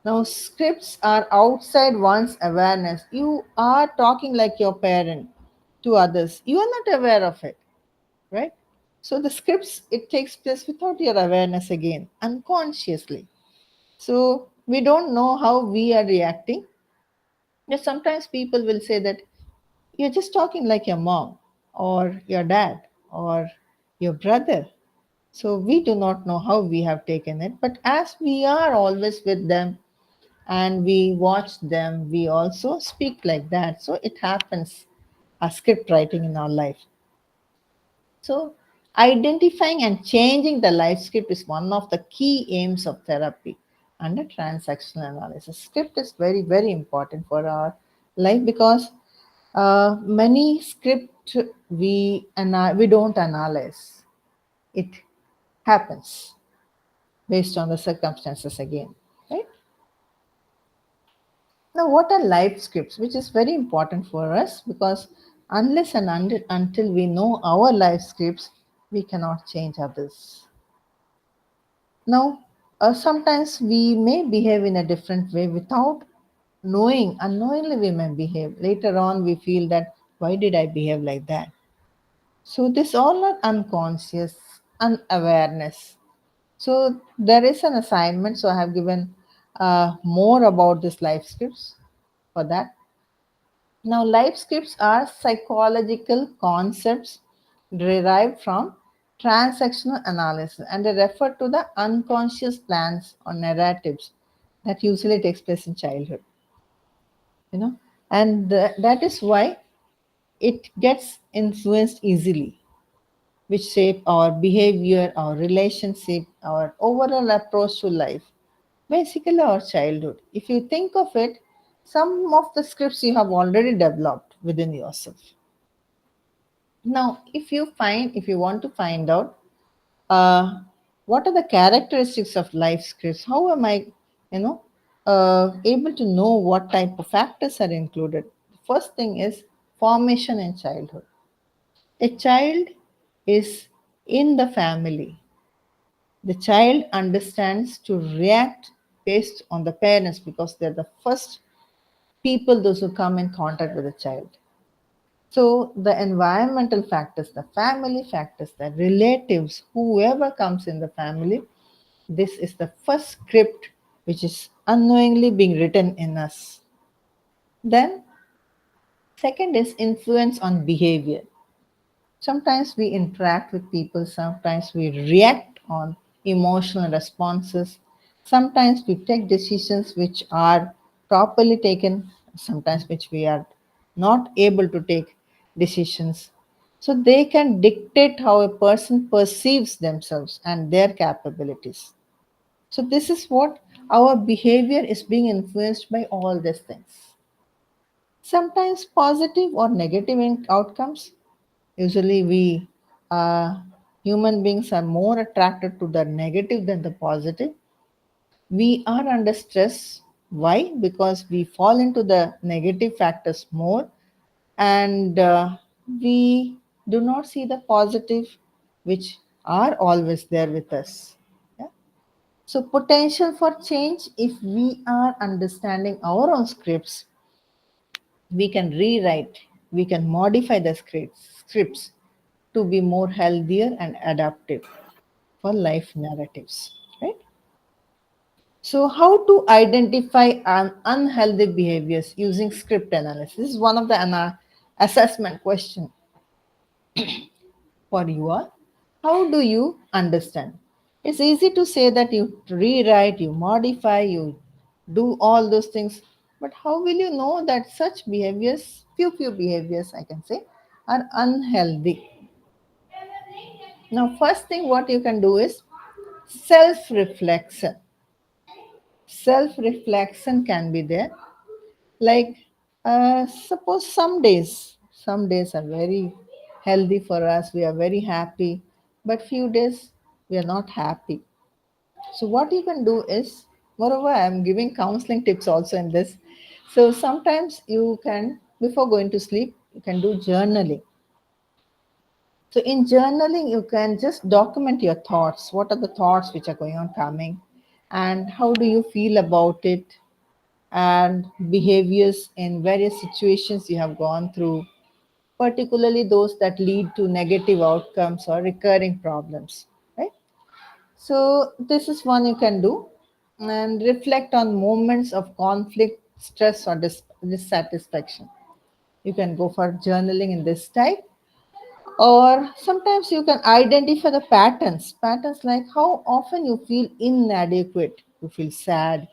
Now, scripts are outside one's awareness. You are talking like your parent to others. You are not aware of it, right? So the scripts, it takes place without your awareness again, unconsciously. So we don't know how we are reacting. Yes, sometimes people will say that you're just talking like your mom or your dad or your brother. So we do not know how we have taken it. But as we are always with them and we watch them, we also speak like that. So it happens, a script writing in our life. So, identifying and changing the life script is one of the key aims of therapy. under transactional analysis. Script is very, very important for our life because many script we don't analyze. It happens based on the circumstances again, right? Now, what are life scripts, which is very important for us because unless and until we know our life scripts, we cannot change others. Now, sometimes we may behave in a different way without knowing, unknowingly we may behave. Later on, we feel that why did I behave like that? So, this all are unconscious, unawareness. So, there is an assignment. So, I have given more about this life scripts for that. Now, life scripts are psychological concepts derived from transactional analysis and they refer to the unconscious plans or narratives that usually takes place in childhood, you know, and that is why it gets influenced easily, which shape our behavior, our relationship, our overall approach to life, basically our childhood. If you think of it, some of the scripts you have already developed within yourself. Now, if you want to find out what are the characteristics of life scripts, how am I, you know, able to know what type of factors are included? The first thing is formation in childhood. A child is in the family. The child understands to react based on the parents because they're the first people those who come in contact with the child. So the environmental factors, the family factors, the relatives, whoever comes in the family, this is the first script which is unknowingly being written in us. Then second is influence on behavior. Sometimes we interact with people, sometimes we react on emotional responses, sometimes we take decisions which are properly taken, sometimes which we are not able to take decisions. So they can dictate how a person perceives themselves and their capabilities. So this is what our behavior is being influenced by all these things. Sometimes positive or negative outcomes. Usually, we human beings are more attracted to the negative than the positive. We are under stress. Why? Because we fall into the negative factors more, and we do not see the positive, which are always there with us. Yeah? So, potential for change, if we are understanding our own scripts, we can rewrite, we can modify the scripts to be more healthier and adaptive for life narratives, right? So, how to identify unhealthy behaviors using script analysis? This is one of the assessment question for you all. How do you understand? It's easy to say that you rewrite, you modify, you do all those things, but how will you know that such behaviors, few behaviors, I can say, are unhealthy? Now, first thing what you can do is self reflection. Self reflection can be there. Like, suppose some days are very healthy for us, we are very happy, but few days we are not happy. So, what you can do is, moreover, I am giving counseling tips also in this. So, sometimes you can, before going to sleep, you can do journaling. So in journaling, you can just document your thoughts. What are the thoughts which are going on coming? And how do you feel about it? And behaviors in various situations you have gone through, particularly those that lead to negative outcomes or recurring problems, right? So this is one you can do. And reflect on moments of conflict, stress, or dissatisfaction. You can go for journaling in this type, or sometimes you can identify the patterns like how often you feel inadequate, you feel sad,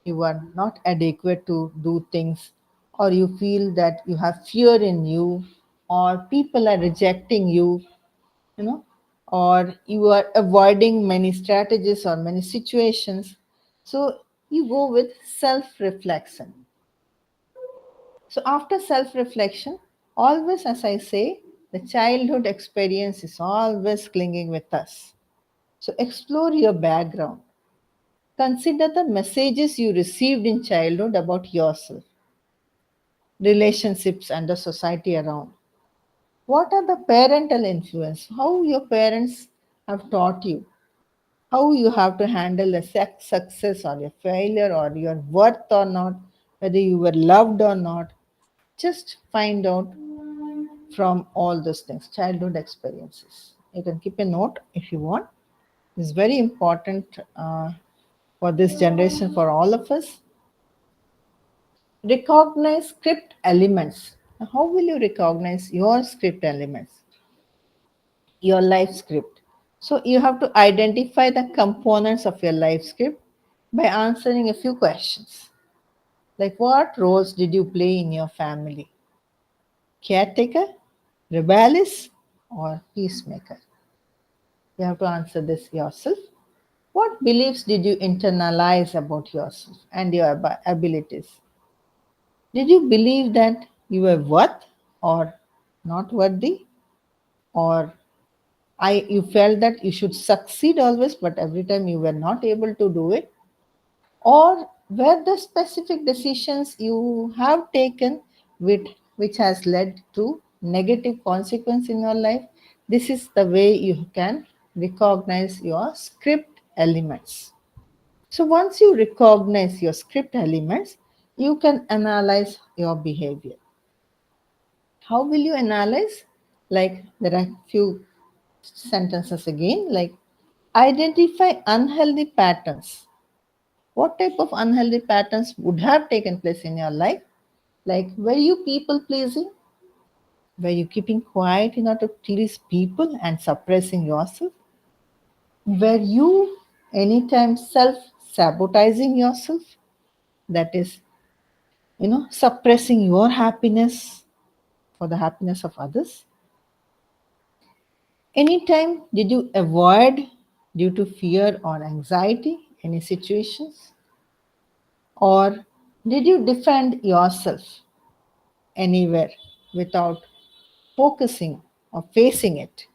you are not adequate to do things, or you feel that you have fear in you, or people are rejecting you, you know, or you are avoiding many strategies or many situations. So you go with self reflection. So after self reflection, always, as I say, the childhood experience is always clinging with us. So explore your background. Consider the messages you received in childhood about yourself, relationships, and the society around. What are the parental influence? How your parents have taught you? How you have to handle a success or a failure or your worth or not, whether you were loved or not. Just find out from all those things, childhood experiences. You can keep a note if you want. It's very important for this generation, for all of us. Recognize script elements. Now, how will you recognize your script elements, your life script? So you have to identify the components of your life script by answering a few questions. Like, what roles did you play in your family? Caretaker, rebellious, or peacemaker? You have to answer this yourself. What beliefs did you internalize about yourself and your abilities? Did you believe that you were worth or not worthy? Or you felt that you should succeed always, but every time you were not able to do it? Or were the specific decisions you have taken which has led to negative consequence in your life? This is the way you can recognize your script elements. So once you recognize your script elements, you can analyze your behavior. How will you analyze? Like, there are few sentences again, like, identify unhealthy patterns. What type of unhealthy patterns would have taken place in your life? Like, were you people pleasing? Were you keeping quiet in order to please people and suppressing yourself? Were you anytime self sabotaging yourself? That is, suppressing your happiness for the happiness of others? Anytime did you avoid due to fear or anxiety any situations? Or did you defend yourself anywhere without focusing or facing it?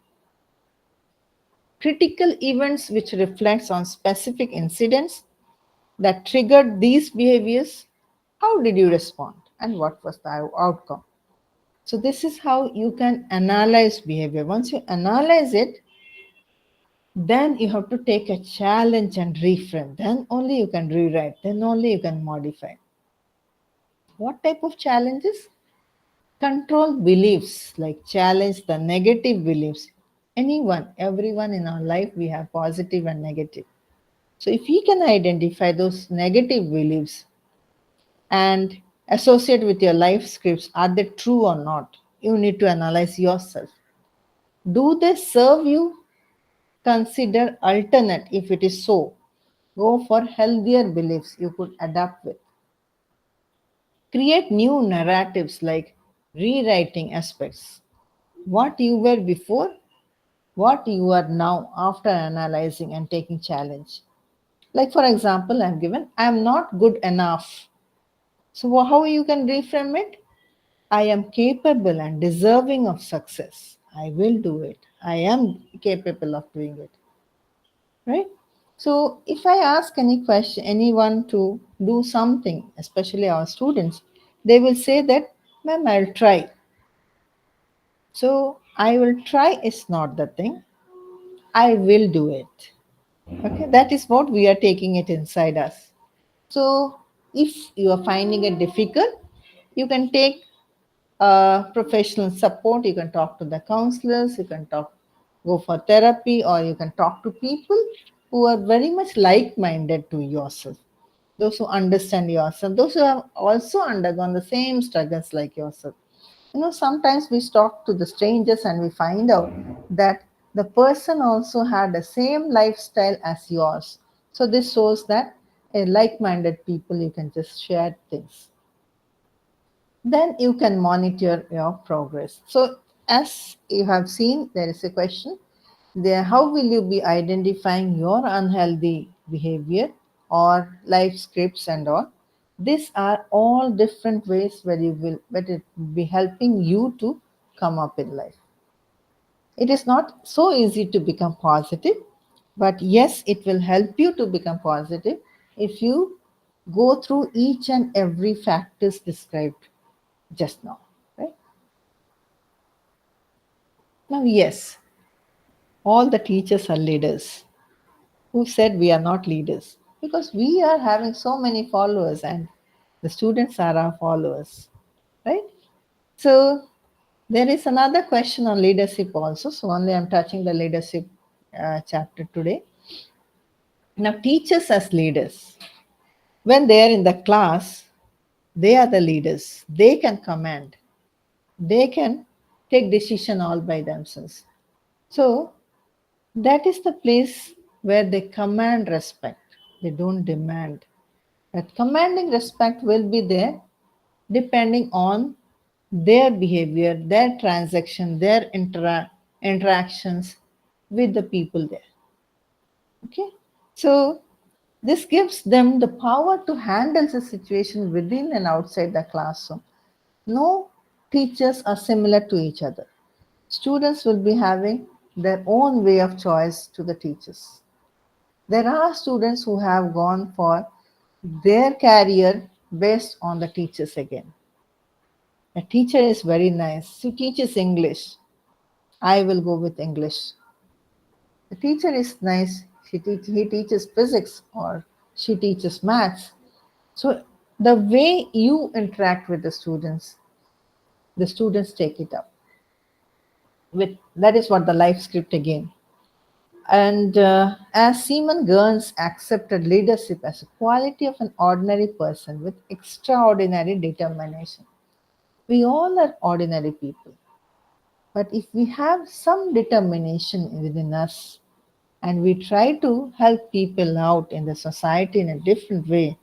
Critical events which reflects on specific incidents that triggered these behaviors, how did you respond and what was the outcome? So this is how you can analyze behavior. Once you analyze it, then you have to take a challenge and reframe. Then only you can rewrite. Then only you can modify. What type of challenges? Control beliefs, like challenge the negative beliefs. Anyone, everyone in our life, we have positive and negative. So if you can identify those negative beliefs and associate with your life scripts, are they true or not? You need to analyze yourself. Do they serve you? Consider alternate if it is so. Go for healthier beliefs you could adapt with. Create new narratives like rewriting aspects. What you were before, what you are now after analyzing and taking challenge. Like, for example, I'm given, I'm not good enough. So how you can reframe it? I am capable and deserving of success. I will do it. I am capable of doing it. Right? So if I ask anyone to do something, especially our students, they will say that, ma'am, I'll try. So I will try is not the thing. I will do it. Okay, that is what we are taking it inside us. So if you are finding it difficult, you can take professional support. You can talk to the counselors, you can go for therapy, or you can talk to people who are very much like-minded to yourself, those who understand yourself, those who have also undergone the same struggles like yourself. Sometimes we talk to the strangers and we find out that the person also had the same lifestyle as yours. So this shows that a like-minded people, you can just share things. Then you can monitor your progress. So as you have seen, there is a question there: how will you be identifying your unhealthy behavior? or life scripts and all. These are all different ways where you will, but it will be helping you to come up in life. It is not so easy to become positive, but yes, it will help you to become positive if you go through each and every factors described just now, right? Now, yes, all the teachers are leaders. Who said we are not leaders? Because we are having so many followers and the students are our followers, right? So, there is another question on leadership also. So, only I'm touching the leadership chapter today. Now, teachers as leaders, when they are in the class, they are the leaders. They can command. They can take decision all by themselves. So that is the place where they command respect. They don't demand. That commanding respect will be there depending on their behavior, their transaction, their interactions with the people there. Okay, so this gives them the power to handle the situation within and outside the classroom. No teachers are similar to each other. Students will be having their own way of choice to the teachers. There are students who have gone for their career based on the teachers again. A teacher is very nice. She teaches English. I will go with English. The teacher is nice. He teaches physics or she teaches maths. So the way you interact with the students take it up. With that is what the life script again. And as Simon Gurns accepted leadership as a quality of an ordinary person with extraordinary determination. We all are ordinary people. But if we have some determination within us and we try to help people out in the society in a different way,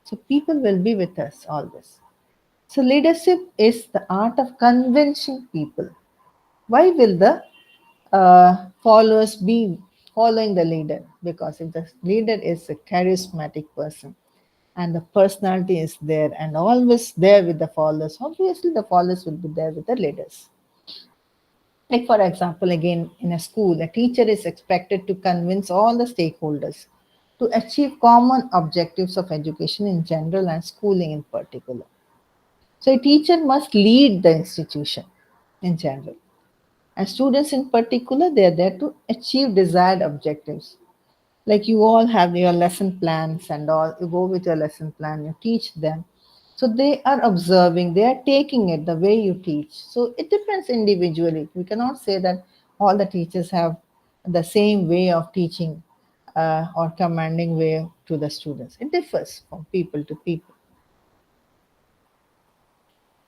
so people will be with us always. So leadership is the art of convincing people. Why will the followers be following the leader? Because if the leader is a charismatic person and the personality is there and always there with the followers, obviously the followers will be there with the leaders. Like, for example, again, in a school, a teacher is expected to convince all the stakeholders to achieve common objectives of education in general and schooling in particular. So, a teacher must lead the institution in general. And students in particular, they are there to achieve desired objectives. Like you all have your lesson plans and all, you go with your lesson plan, you teach them. So they are observing, they are taking it the way you teach. So it depends individually. We cannot say that all the teachers have the same way of teaching or commanding way to the students. It differs from people to people.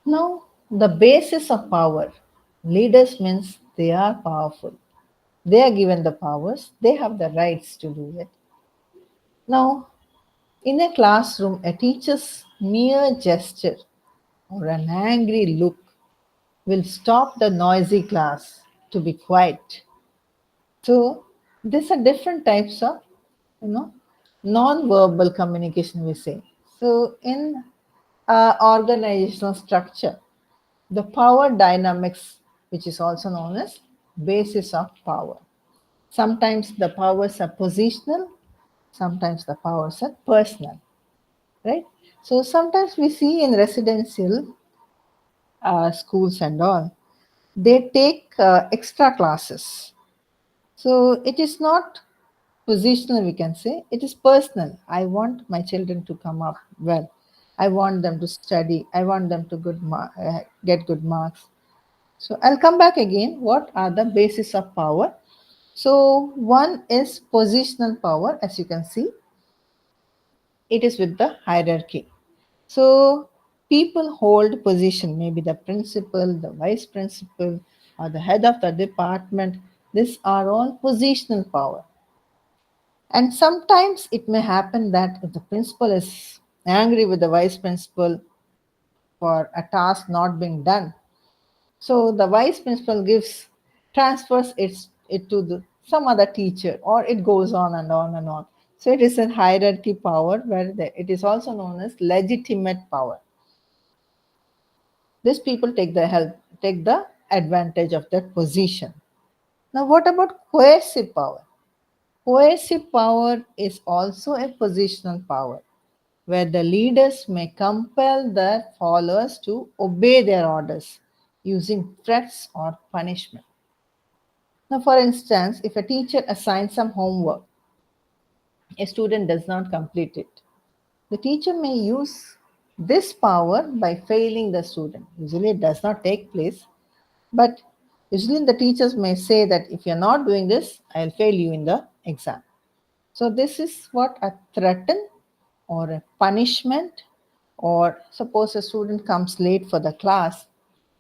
Now, the basis of power. Leaders means they are powerful. They are given the powers, they have the rights to do it. Now, in a classroom, a teacher's mere gesture or an angry look will stop the noisy class to be quiet. So, these are different types of, you know, non-verbal communication, we say. So, in organizational structure, the power dynamics, which is also known as basis of power. Sometimes the powers are positional, sometimes the powers are personal, right? So sometimes we see in residential schools and all, they take extra classes. So it is not positional, we can say, it is personal. I want my children to come up well. I want them to study. I want them to get good marks. So I'll come back again. What are the basis of power? So one is positional power, as you can see, it is with the hierarchy. So people hold position, maybe the principal, the vice principal, or the head of the department. These are all positional power. And sometimes it may happen that if the principal is angry with the vice principal for a task not being done, so the vice principal transfers it to some other teacher, or it goes on and on and on. So it is a hierarchy power where it is also known as legitimate power. These people take the advantage of that position. Now, what about coercive power? Coercive power is also a positional power where the leaders may compel their followers to obey their orders using threats or punishment. Now, for instance, if a teacher assigns some homework, a student does not complete it. The teacher may use this power by failing the student. Usually, it does not take place, but usually the teachers may say that if you're not doing this, I'll fail you in the exam. So, this is what a threaten or a punishment, or suppose a student comes late for the class,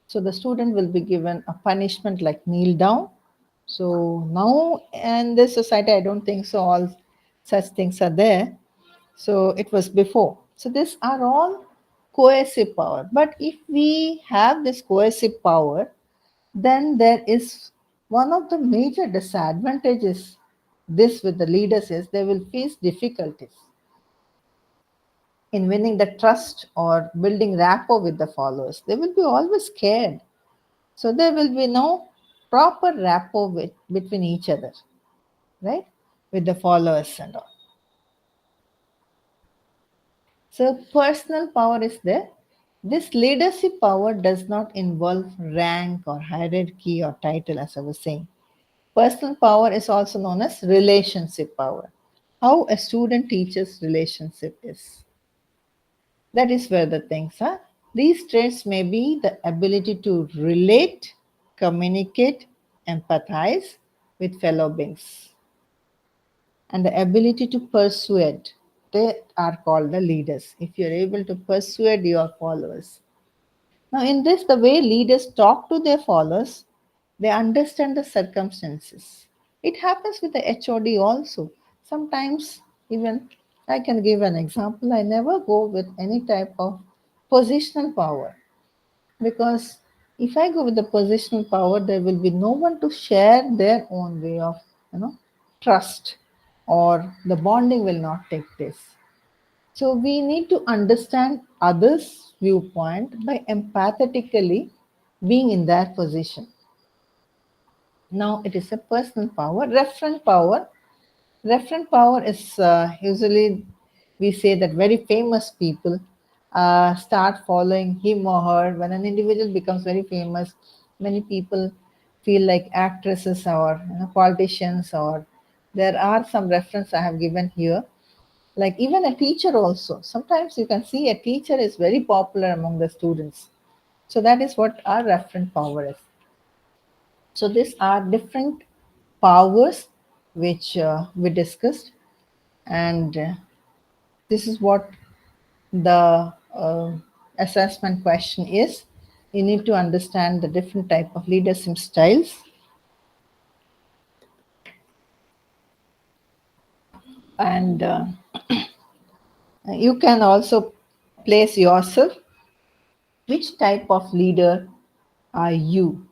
so the student will be given a punishment like kneel down. So now in this society, I don't think so all such things are there. So it was before. So these are all coercive power. But if we have this coercive power, then there is one of the major disadvantages this with the leaders is they will face difficulties in winning the trust or building rapport with the followers. They will be always scared. So there will be no proper rapport between each other, right? With the followers and all. So personal power is there. This leadership power does not involve rank or hierarchy or title, as I was saying. Personal power is also known as relationship power. How a student teacher's relationship is. That is where the things are. These traits may be the ability to relate, communicate, empathize with fellow beings, and the ability to persuade. They are called the leaders. If you're able to persuade your followers. Now, in this, the way leaders talk to their followers, they understand the circumstances. It happens with the HOD also. Sometimes, even I can give an example. I never go with any type of positional power because if I go with the positional power, there will be no one to share their own way of, trust, or the bonding will not take place. So we need to understand others' viewpoint by empathetically being in their position. Now it is a personal power. Referent power. Referent power is usually we say that very famous people start following him or her. When an individual becomes very famous, many people feel like actresses or politicians, or there are some reference I have given here, like even a teacher also. Sometimes you can see a teacher is very popular among the students. So that is what our referent power is. So these are different powers which we discussed, and this is what the assessment question is. You need to understand the different type of leadership styles, and you can also place yourself. Which type of leader are you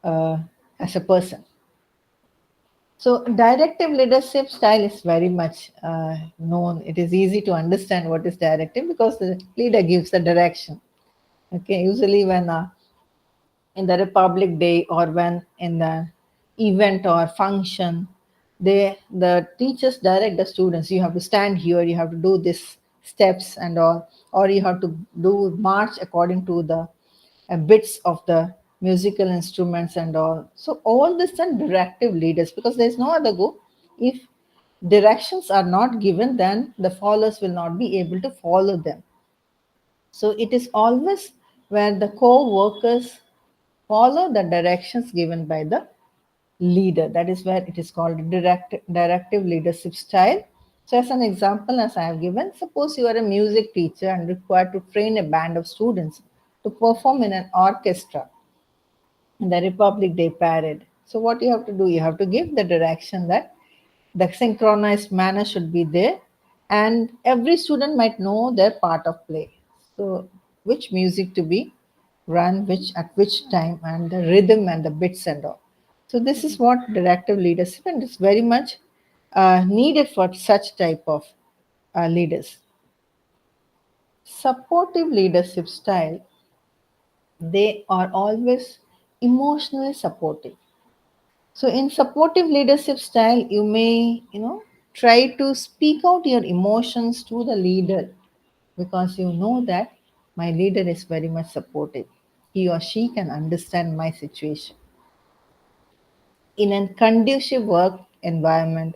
uh, as a person? So, directive leadership style is very much known. It is easy to understand what is directive because the leader gives the direction. Okay, usually when in the Republic Day or when in the event or function, the teachers direct the students. You have to stand here. You have to do this steps and all, or you have to do march according to the bits of the musical instruments and all. So all this are directive leaders because there is no other go. If directions are not given, then the followers will not be able to follow them. So it is always where the co-workers follow the directions given by the leader. That is where it is called directive leadership style. So as an example, as I have given, suppose you are a music teacher and required to train a band of students to perform in an orchestra in the Republic Day parade. So what you have to do, you have to give the direction that the synchronized manner should be there, and every student might know their part of play. So which music to be run, which at which time, and the rhythm and the bits and all. So this is what directive leadership, and it's very much needed for such type of leaders. Supportive leadership style, they are always emotionally supportive. So in supportive leadership style, you may, try to speak out your emotions to the leader because you know that my leader is very much supportive. He or she can understand my situation. In a conducive work environment,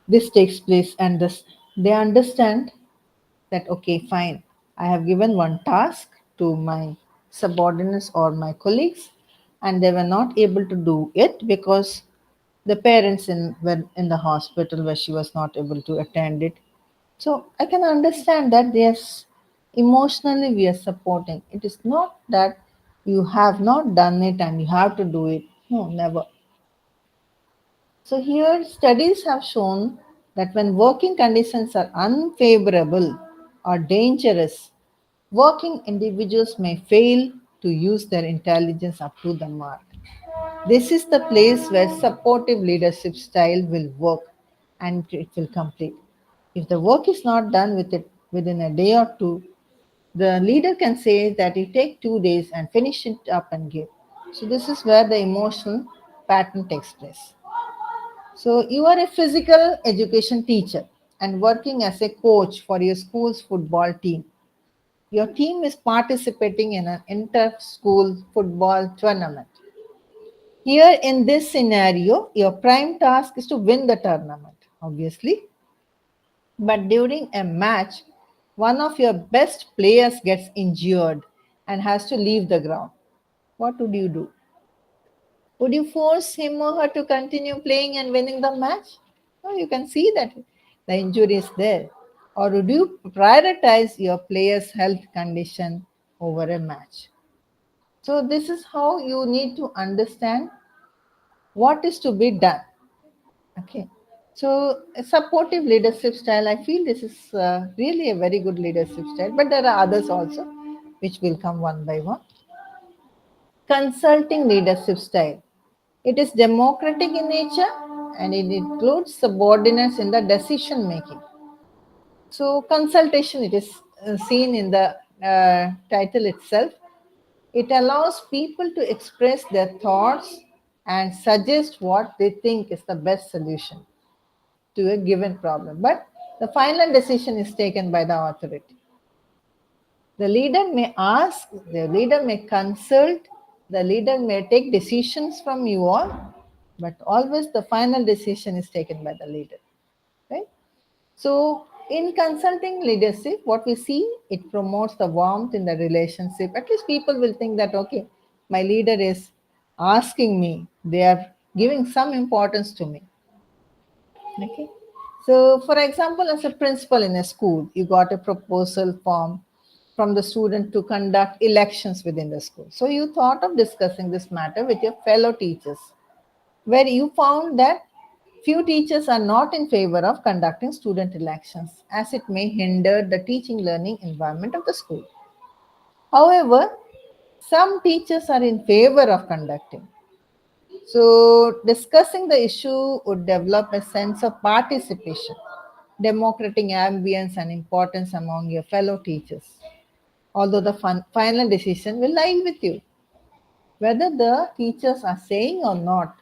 this takes place and they understand that, okay, fine, I have given one task to my subordinates or my colleagues, and they were not able to do it because the parents were in the hospital where she was not able to attend it. So I can understand that, yes, emotionally we are supporting. It is not that you have not done it and you have to do it. No, never. So here studies have shown that when working conditions are unfavorable or dangerous, working individuals may fail to use their intelligence up to the mark. This is the place where supportive leadership style will work and it will complete. If the work is not done with it within a day or two, the leader can say that you take 2 days and finish it up and give. So this is where the emotional pattern takes place. So you are a physical education teacher and working as a coach for your school's football team. Your team is participating in an inter-school football tournament. Here in this scenario, your prime task is to win the tournament, obviously. But during a match, one of your best players gets injured and has to leave the ground. What would you do? Would you force him or her to continue playing and winning the match? No, you can see that the injury is there. Or would you prioritize your player's health condition over a match? So, this is how you need to understand what is to be done. Okay. So, a supportive leadership style, I feel this is really a very good leadership style, but there are others also which will come one by one. Consulting leadership style. It is democratic in nature and it includes subordinates in the decision making. So, consultation, it is seen in the title itself. It allows people to express their thoughts and suggest what they think is the best solution to a given problem. But the final decision is taken by the authority. The leader may ask, the leader may consult, the leader may take decisions from you all, but always the final decision is taken by the leader. Right? So, in consulting leadership, what we see, it promotes the warmth in the relationship. At least people will think that, okay, my leader is asking me, they are giving some importance to me. Okay. So, for example, as a principal in a school, you got a proposal form from the student to conduct elections within the school. So, you thought of discussing this matter with your fellow teachers, where you found that few teachers are not in favor of conducting student elections as it may hinder the teaching learning environment of the school. However, some teachers are in favor of conducting. So, discussing the issue would develop a sense of participation, democratic ambience, and importance among your fellow teachers. Although the final decision will lie with you, whether the teachers are saying or not.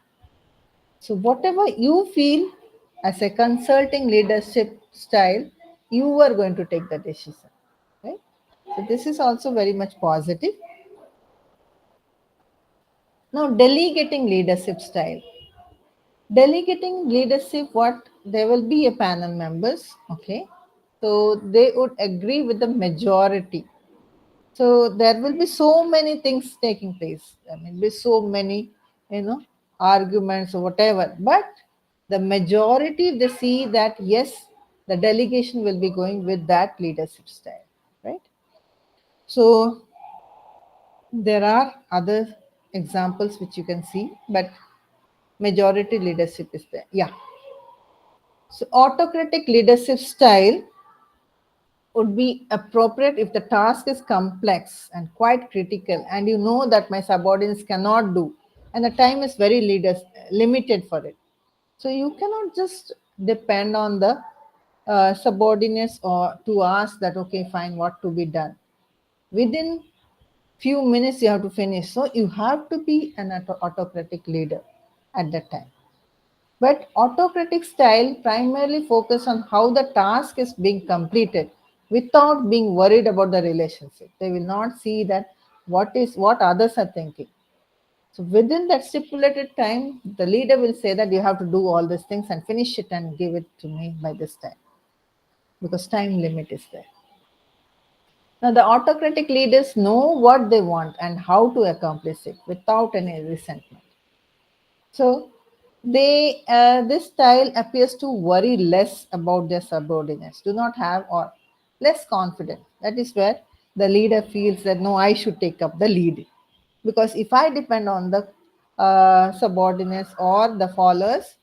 So, whatever you feel as a consulting leadership style, you are going to take the decision. Right? So, this is also very much positive. Now, delegating leadership style. Delegating leadership, what there will be a panel members, okay? So they would agree with the majority. So there will be so many things taking place. I mean, be so many, arguments or whatever. But the majority, they see that yes, the delegation will be going with that leadership style, right? So there are other examples which you can see, but majority leadership is there. Yeah. So autocratic leadership style would be appropriate if the task is complex and quite critical and you know that my subordinates cannot do and the time is very limited for it. So you cannot just depend on the subordinates or to ask that, okay, fine, what to be done. Within few minutes you have to finish. So you have to be an autocratic leader at that time. But autocratic style primarily focus on how the task is being completed without being worried about the relationship. They will not see that what others are thinking. So within that stipulated time, the leader will say that you have to do all these things and finish it and give it to me by this time, because time limit is there. Now the autocratic leaders know what they want and how to accomplish it without any resentment. So they this style appears to worry less about their subordinates, do not have or less confident. That is where the leader feels that no, I should take up the lead, because if I depend on the subordinates or the followers,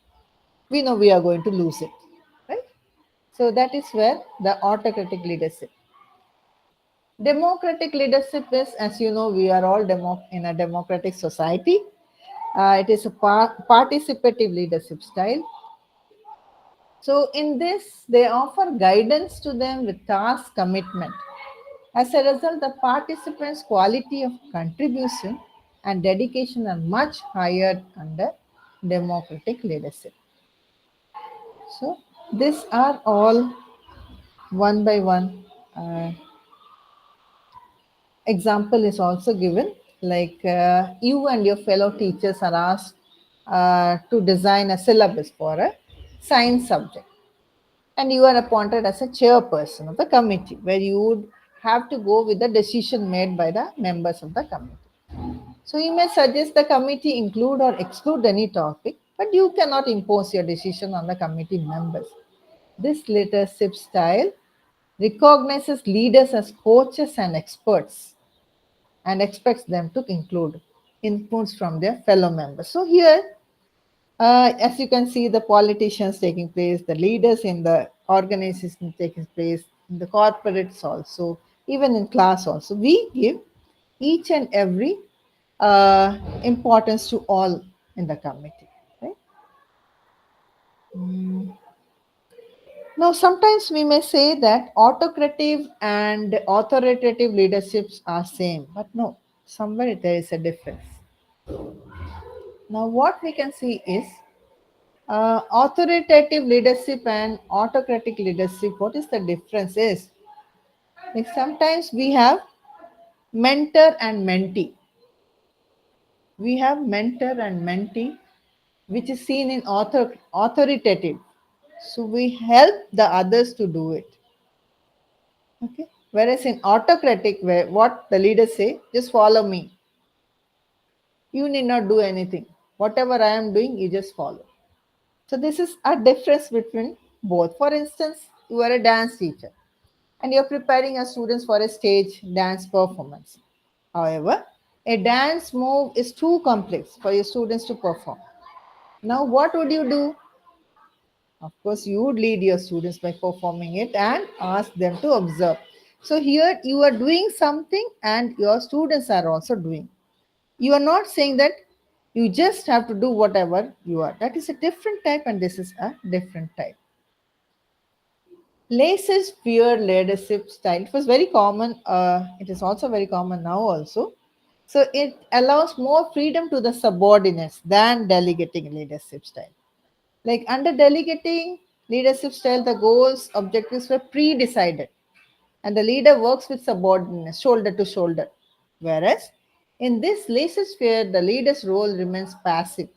we know we are going to lose it, right? So that is where the autocratic leadership. Democratic leadership is, as you know, we are all in a democratic society. It is a participative leadership style. So in this, they offer guidance to them with task commitment. As a result, the participants' quality of contribution and dedication are much higher under democratic leadership. So these are all one by one. Example is also given, like you and your fellow teachers are asked to design a syllabus for a science subject, and you are appointed as a chairperson of the committee, where you would have to go with the decision made by the members of the committee. So you may suggest the committee include or exclude any topic, but you cannot impose your decision on the committee members. This leadership style recognizes leaders as coaches and experts and expects them to include inputs from their fellow members. So here, as you can see, the politicians taking place, the leaders in the organization taking place, in the corporates also, even in class also, we give each and every importance to all in the committee. Right? Now, sometimes we may say that autocratic and authoritative leaderships are same, but no, somewhere there is a difference. Now, what we can see is authoritative leadership and autocratic leadership. What is the difference? Is like sometimes we have mentor and mentee. We have mentor and mentee, which is seen in authoritative. So we help the others to do it. Okay. Whereas in autocratic, where what the leaders say, just follow me. You need not do anything. Whatever I am doing, you just follow. So this is a difference between both. For instance, you are a dance teacher and you're preparing your students for a stage dance performance. However, a dance move is too complex for your students to perform. Now, what would you do? Of course, you would lead your students by performing it and ask them to observe. So here you are doing something and your students are also doing. You are not saying that you just have to do whatever you are. That is a different type and this is a different type. Laissez-faire leadership style. It was very common. It is also very common now also. So it allows more freedom to the subordinates than delegating leadership style. Like under delegating leadership style, the goals, objectives were pre-decided, and the leader works with subordinates, shoulder to shoulder. Whereas in this laissez-faire, the leader's role remains passive.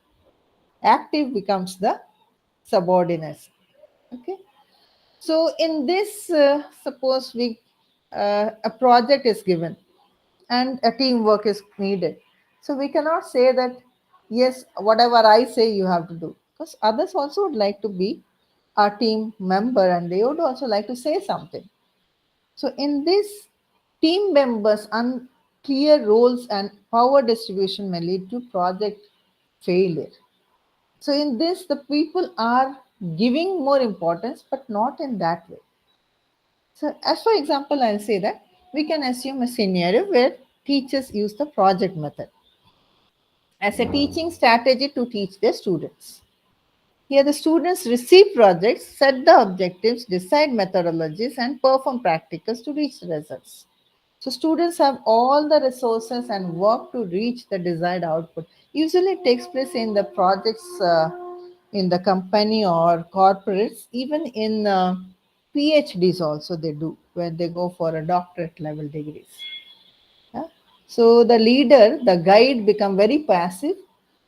Active becomes the subordinates. Okay. So in this, suppose we a project is given and a teamwork is needed. So we cannot say that yes, whatever I say you have to do, because others also would like to be a team member and they would also like to say something. So in this, team members unclear roles and power distribution may lead to project failure. So in this, the people are giving more importance, but not in that way. So as for example, I'll say that we can assume a scenario where teachers use the project method as a teaching strategy to teach their students. Here, the students receive projects, set the objectives, decide methodologies, and perform practicals to reach the results. So, students have all the resources and work to reach the desired output. Usually, it takes place in the projects in the company or corporates, even in PhDs, also, they do when they go for a doctorate level degrees. Yeah. So the leader, the guide become very passive,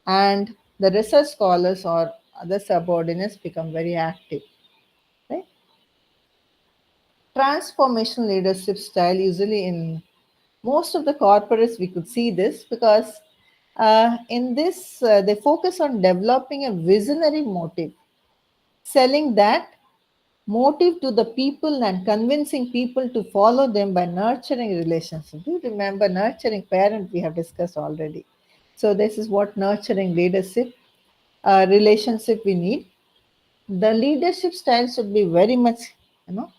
and the research scholars or other subordinates become very active. Right? Transformational leadership style, usually in most of the corporates, we could see this because in this they focus on developing a visionary motive, selling that motive to the people and convincing people to follow them by nurturing relationships. Do you remember nurturing parent? We have discussed already. So this is what nurturing leadership relationship we need. The leadership style should be very much, you know,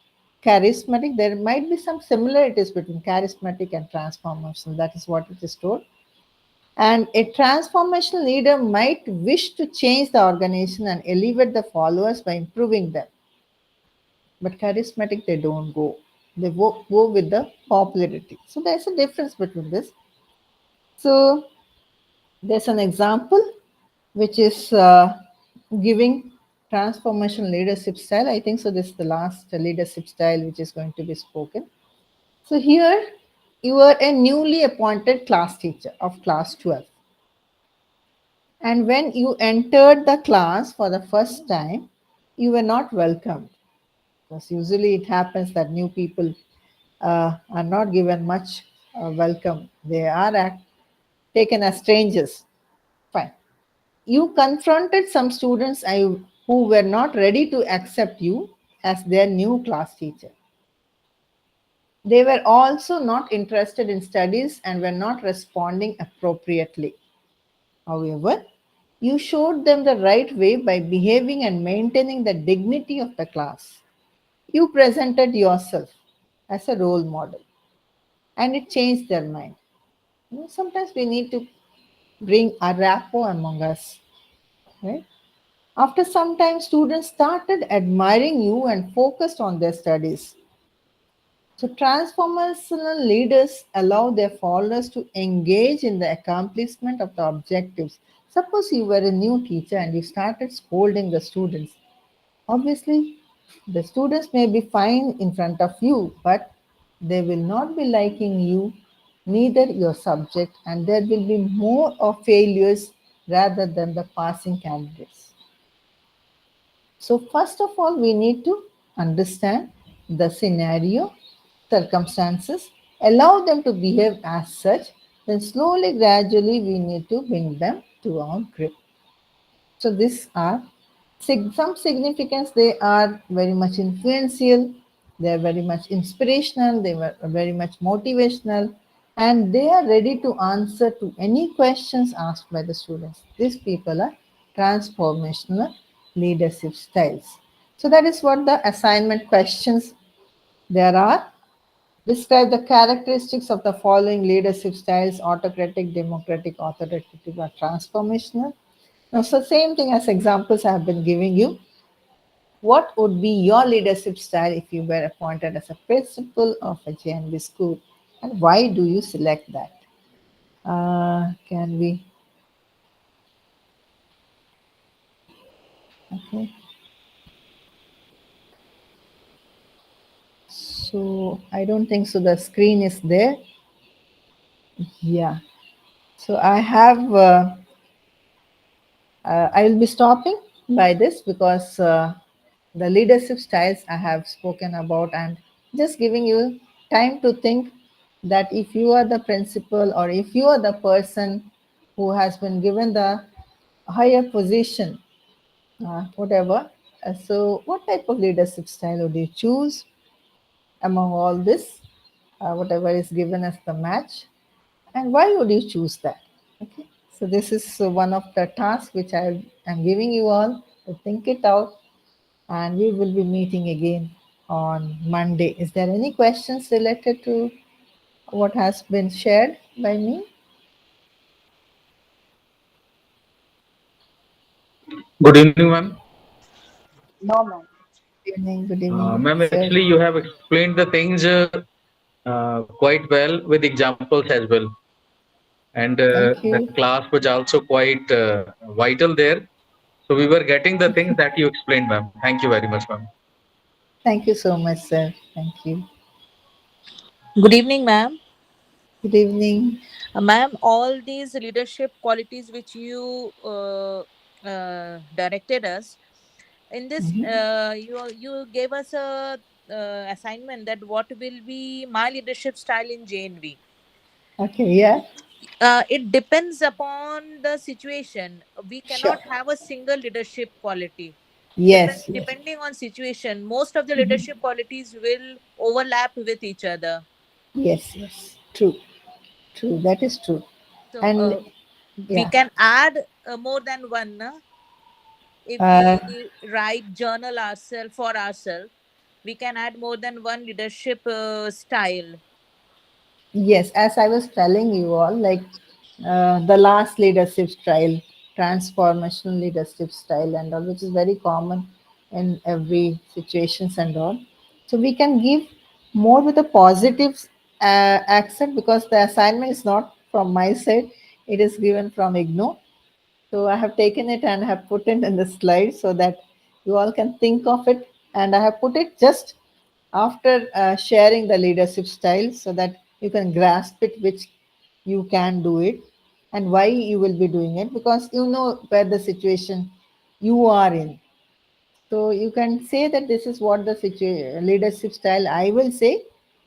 charismatic. There might be some similarities between charismatic and transformational. That is what it is told. And a transformational leader might wish to change the organization and elevate the followers by improving them. But charismatic, they don't go. They go with the popularity. So there's a difference between this. So there's an example which is giving transformation leadership style. I think so. This is the last leadership style which is going to be spoken. So here you are a newly appointed class teacher of class 12. And when you entered the class for the first time, you were not welcomed. Because usually it happens that new people are not given much welcome. They are taken as strangers. Fine. You confronted some students who were not ready to accept you as their new class teacher. They were also not interested in studies and were not responding appropriately. However, you showed them the right way by behaving and maintaining the dignity of the class. You presented yourself as a role model, and it changed their mind. Sometimes we need to bring a rapport among us, right? After some time, students started admiring you and focused on their studies. So, transformational leaders allow their followers to engage in the accomplishment of the objectives. Suppose you were a new teacher and you started scolding the students. Obviously, the students may be fine in front of you, but they will not be liking you, neither your subject, and there will be more of failures rather than the passing candidates. So, first of all, we need to understand the scenario, circumstances, allow them to behave as such, then slowly, gradually, we need to bring them to our grip. So these are some significance. They are very much influential. They are very much inspirational. They were very much motivational, and they are ready to answer to any questions asked by the students. These people are transformational leadership styles. So that is what the assignment questions there are. Describe the characteristics of the following leadership styles: autocratic, democratic, authoritative, or transformational. Now, so same thing as examples I have been giving you. What would be your leadership style if you were appointed as a principal of a JNB school? And why do you select that? Can we? Okay. So I don't think so. The screen is there. Yeah. So I will be stopping by this because the leadership styles I have spoken about, and just giving you time to think that if you are the principal or if you are the person who has been given the higher position, whatever. So, what type of leadership style would you choose among all this, whatever is given as the match? And why would you choose that? Okay. So this is one of the tasks which I am giving you all to think it out, and we will be meeting again on Monday. Is there any questions related to what has been shared by me? Good evening, ma'am. No, ma'am. Good evening, Ma'am, sir. actually, you have explained the things quite well with examples as well. And Thank the you. class was also quite vital there. So we were getting the things that you explained, ma'am. Thank you very much, ma'am. Thank you so much, sir. Thank you. Good evening, ma'am. Good evening. Ma'am, all these leadership qualities which you directed us in this, Mhm. you gave us a assignment that what will be my leadership style in JNV. Okay, yeah, It depends upon the situation. We sure. cannot have a single leadership quality. Yes, yes. Depending on situation, most of the Mhm. leadership qualities will overlap with each other. Yes, yes. True, true. That is true. So And we yeah, can add more than one. If uh, we write journal ourselves for ourselves, we can add more than one leadership style. yes, as I was telling you all, like the last leadership style, transformational leadership style, and all, which is very common in every situations and all. So we can give more with a positive accent because the assignment is not from my side; it is given from IGNO. So I have taken it and have put it in the slide so that you all can think of it. And I have put it just after sharing the leadership style so that you can grasp it, which you can do it and why you will be doing it because you know where the situation you are in. So you can say that this is what the leadership style I will say,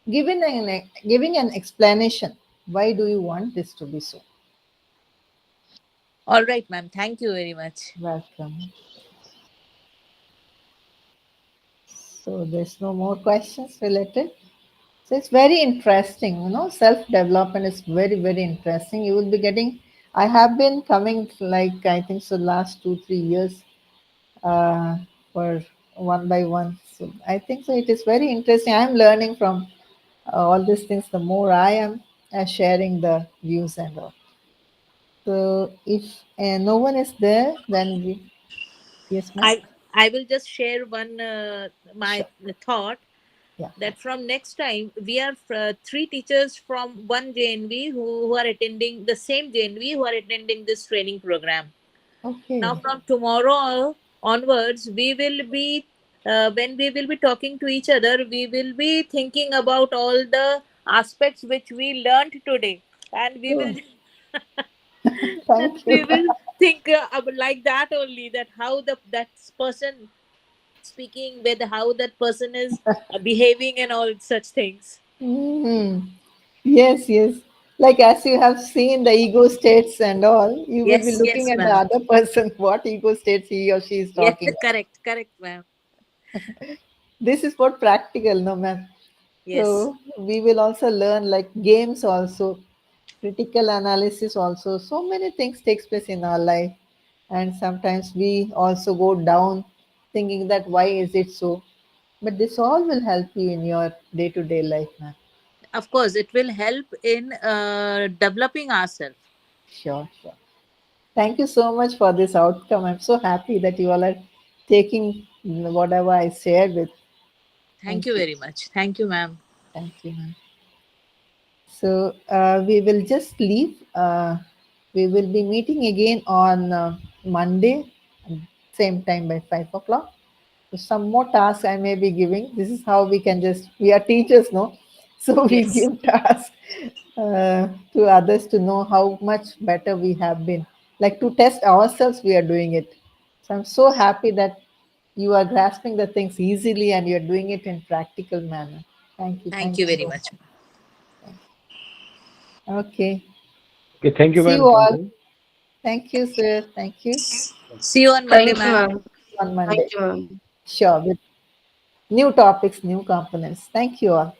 giving an explanation. Why do you want this to be so? All right, ma'am. Thank you very much. Welcome. So there's no more questions related. So it's very interesting, self-development is very, very interesting. You will be getting, I have been coming like, I think so last 2, 3 years uh, for one by one. So I think so it is very interesting. I'm learning from all these things. The more I am sharing the views and all. So if no one is there, then yes, ma'am. I will just share one my Sure. thought Yeah. that from next time we are three teachers from one JNV who are attending the same JNV who are attending this training program. Now Okay. from tomorrow onwards, we will be when we will be talking to each other, we will be thinking about all the aspects which we learned today, and we will Oh, and thank we you. will think like that only, that how the that person speaking with, how that person is behaving and all such things. Mhm. Yes, yes. Like as you have seen the ego states and all, you will be Yes, looking yes, at the ma'am. other person, what ego states he or she is Yes, talking about. correct, correct, ma'am. This is what practical, no, ma'am. Yes, So we will also learn like games also, critical analysis also. So many things takes place in our life. And sometimes we also go down thinking that why is it so? But this all will help you in your day-to-day life, ma'am. of course, it will help in developing ourselves. Sure, sure. Thank you so much for this outcome. I'm so happy that you all are taking whatever I shared with. Thank Thank you you. very much. Thank you, ma'am. Thank you, ma'am. So we will just leave. We will be meeting again on Monday, same time by 5 o'clock. So some more tasks I may be giving. This is how we can just, we are teachers, no? So we Yes, give tasks to others to know how much better we have been. Like to test ourselves, we are doing it. So I'm so happy that you are grasping the things easily and you're doing it in practical manner. Thank you. thank Thank you you very so much. much. Okay. Okay, thank you, See ma'am. you Thank all. you. Thank you, sir. Thank you. See you on Monday, Thank you, ma'am. ma'am. On Thank Monday. you, ma'am. Sure. With new topics, new components. Thank you all.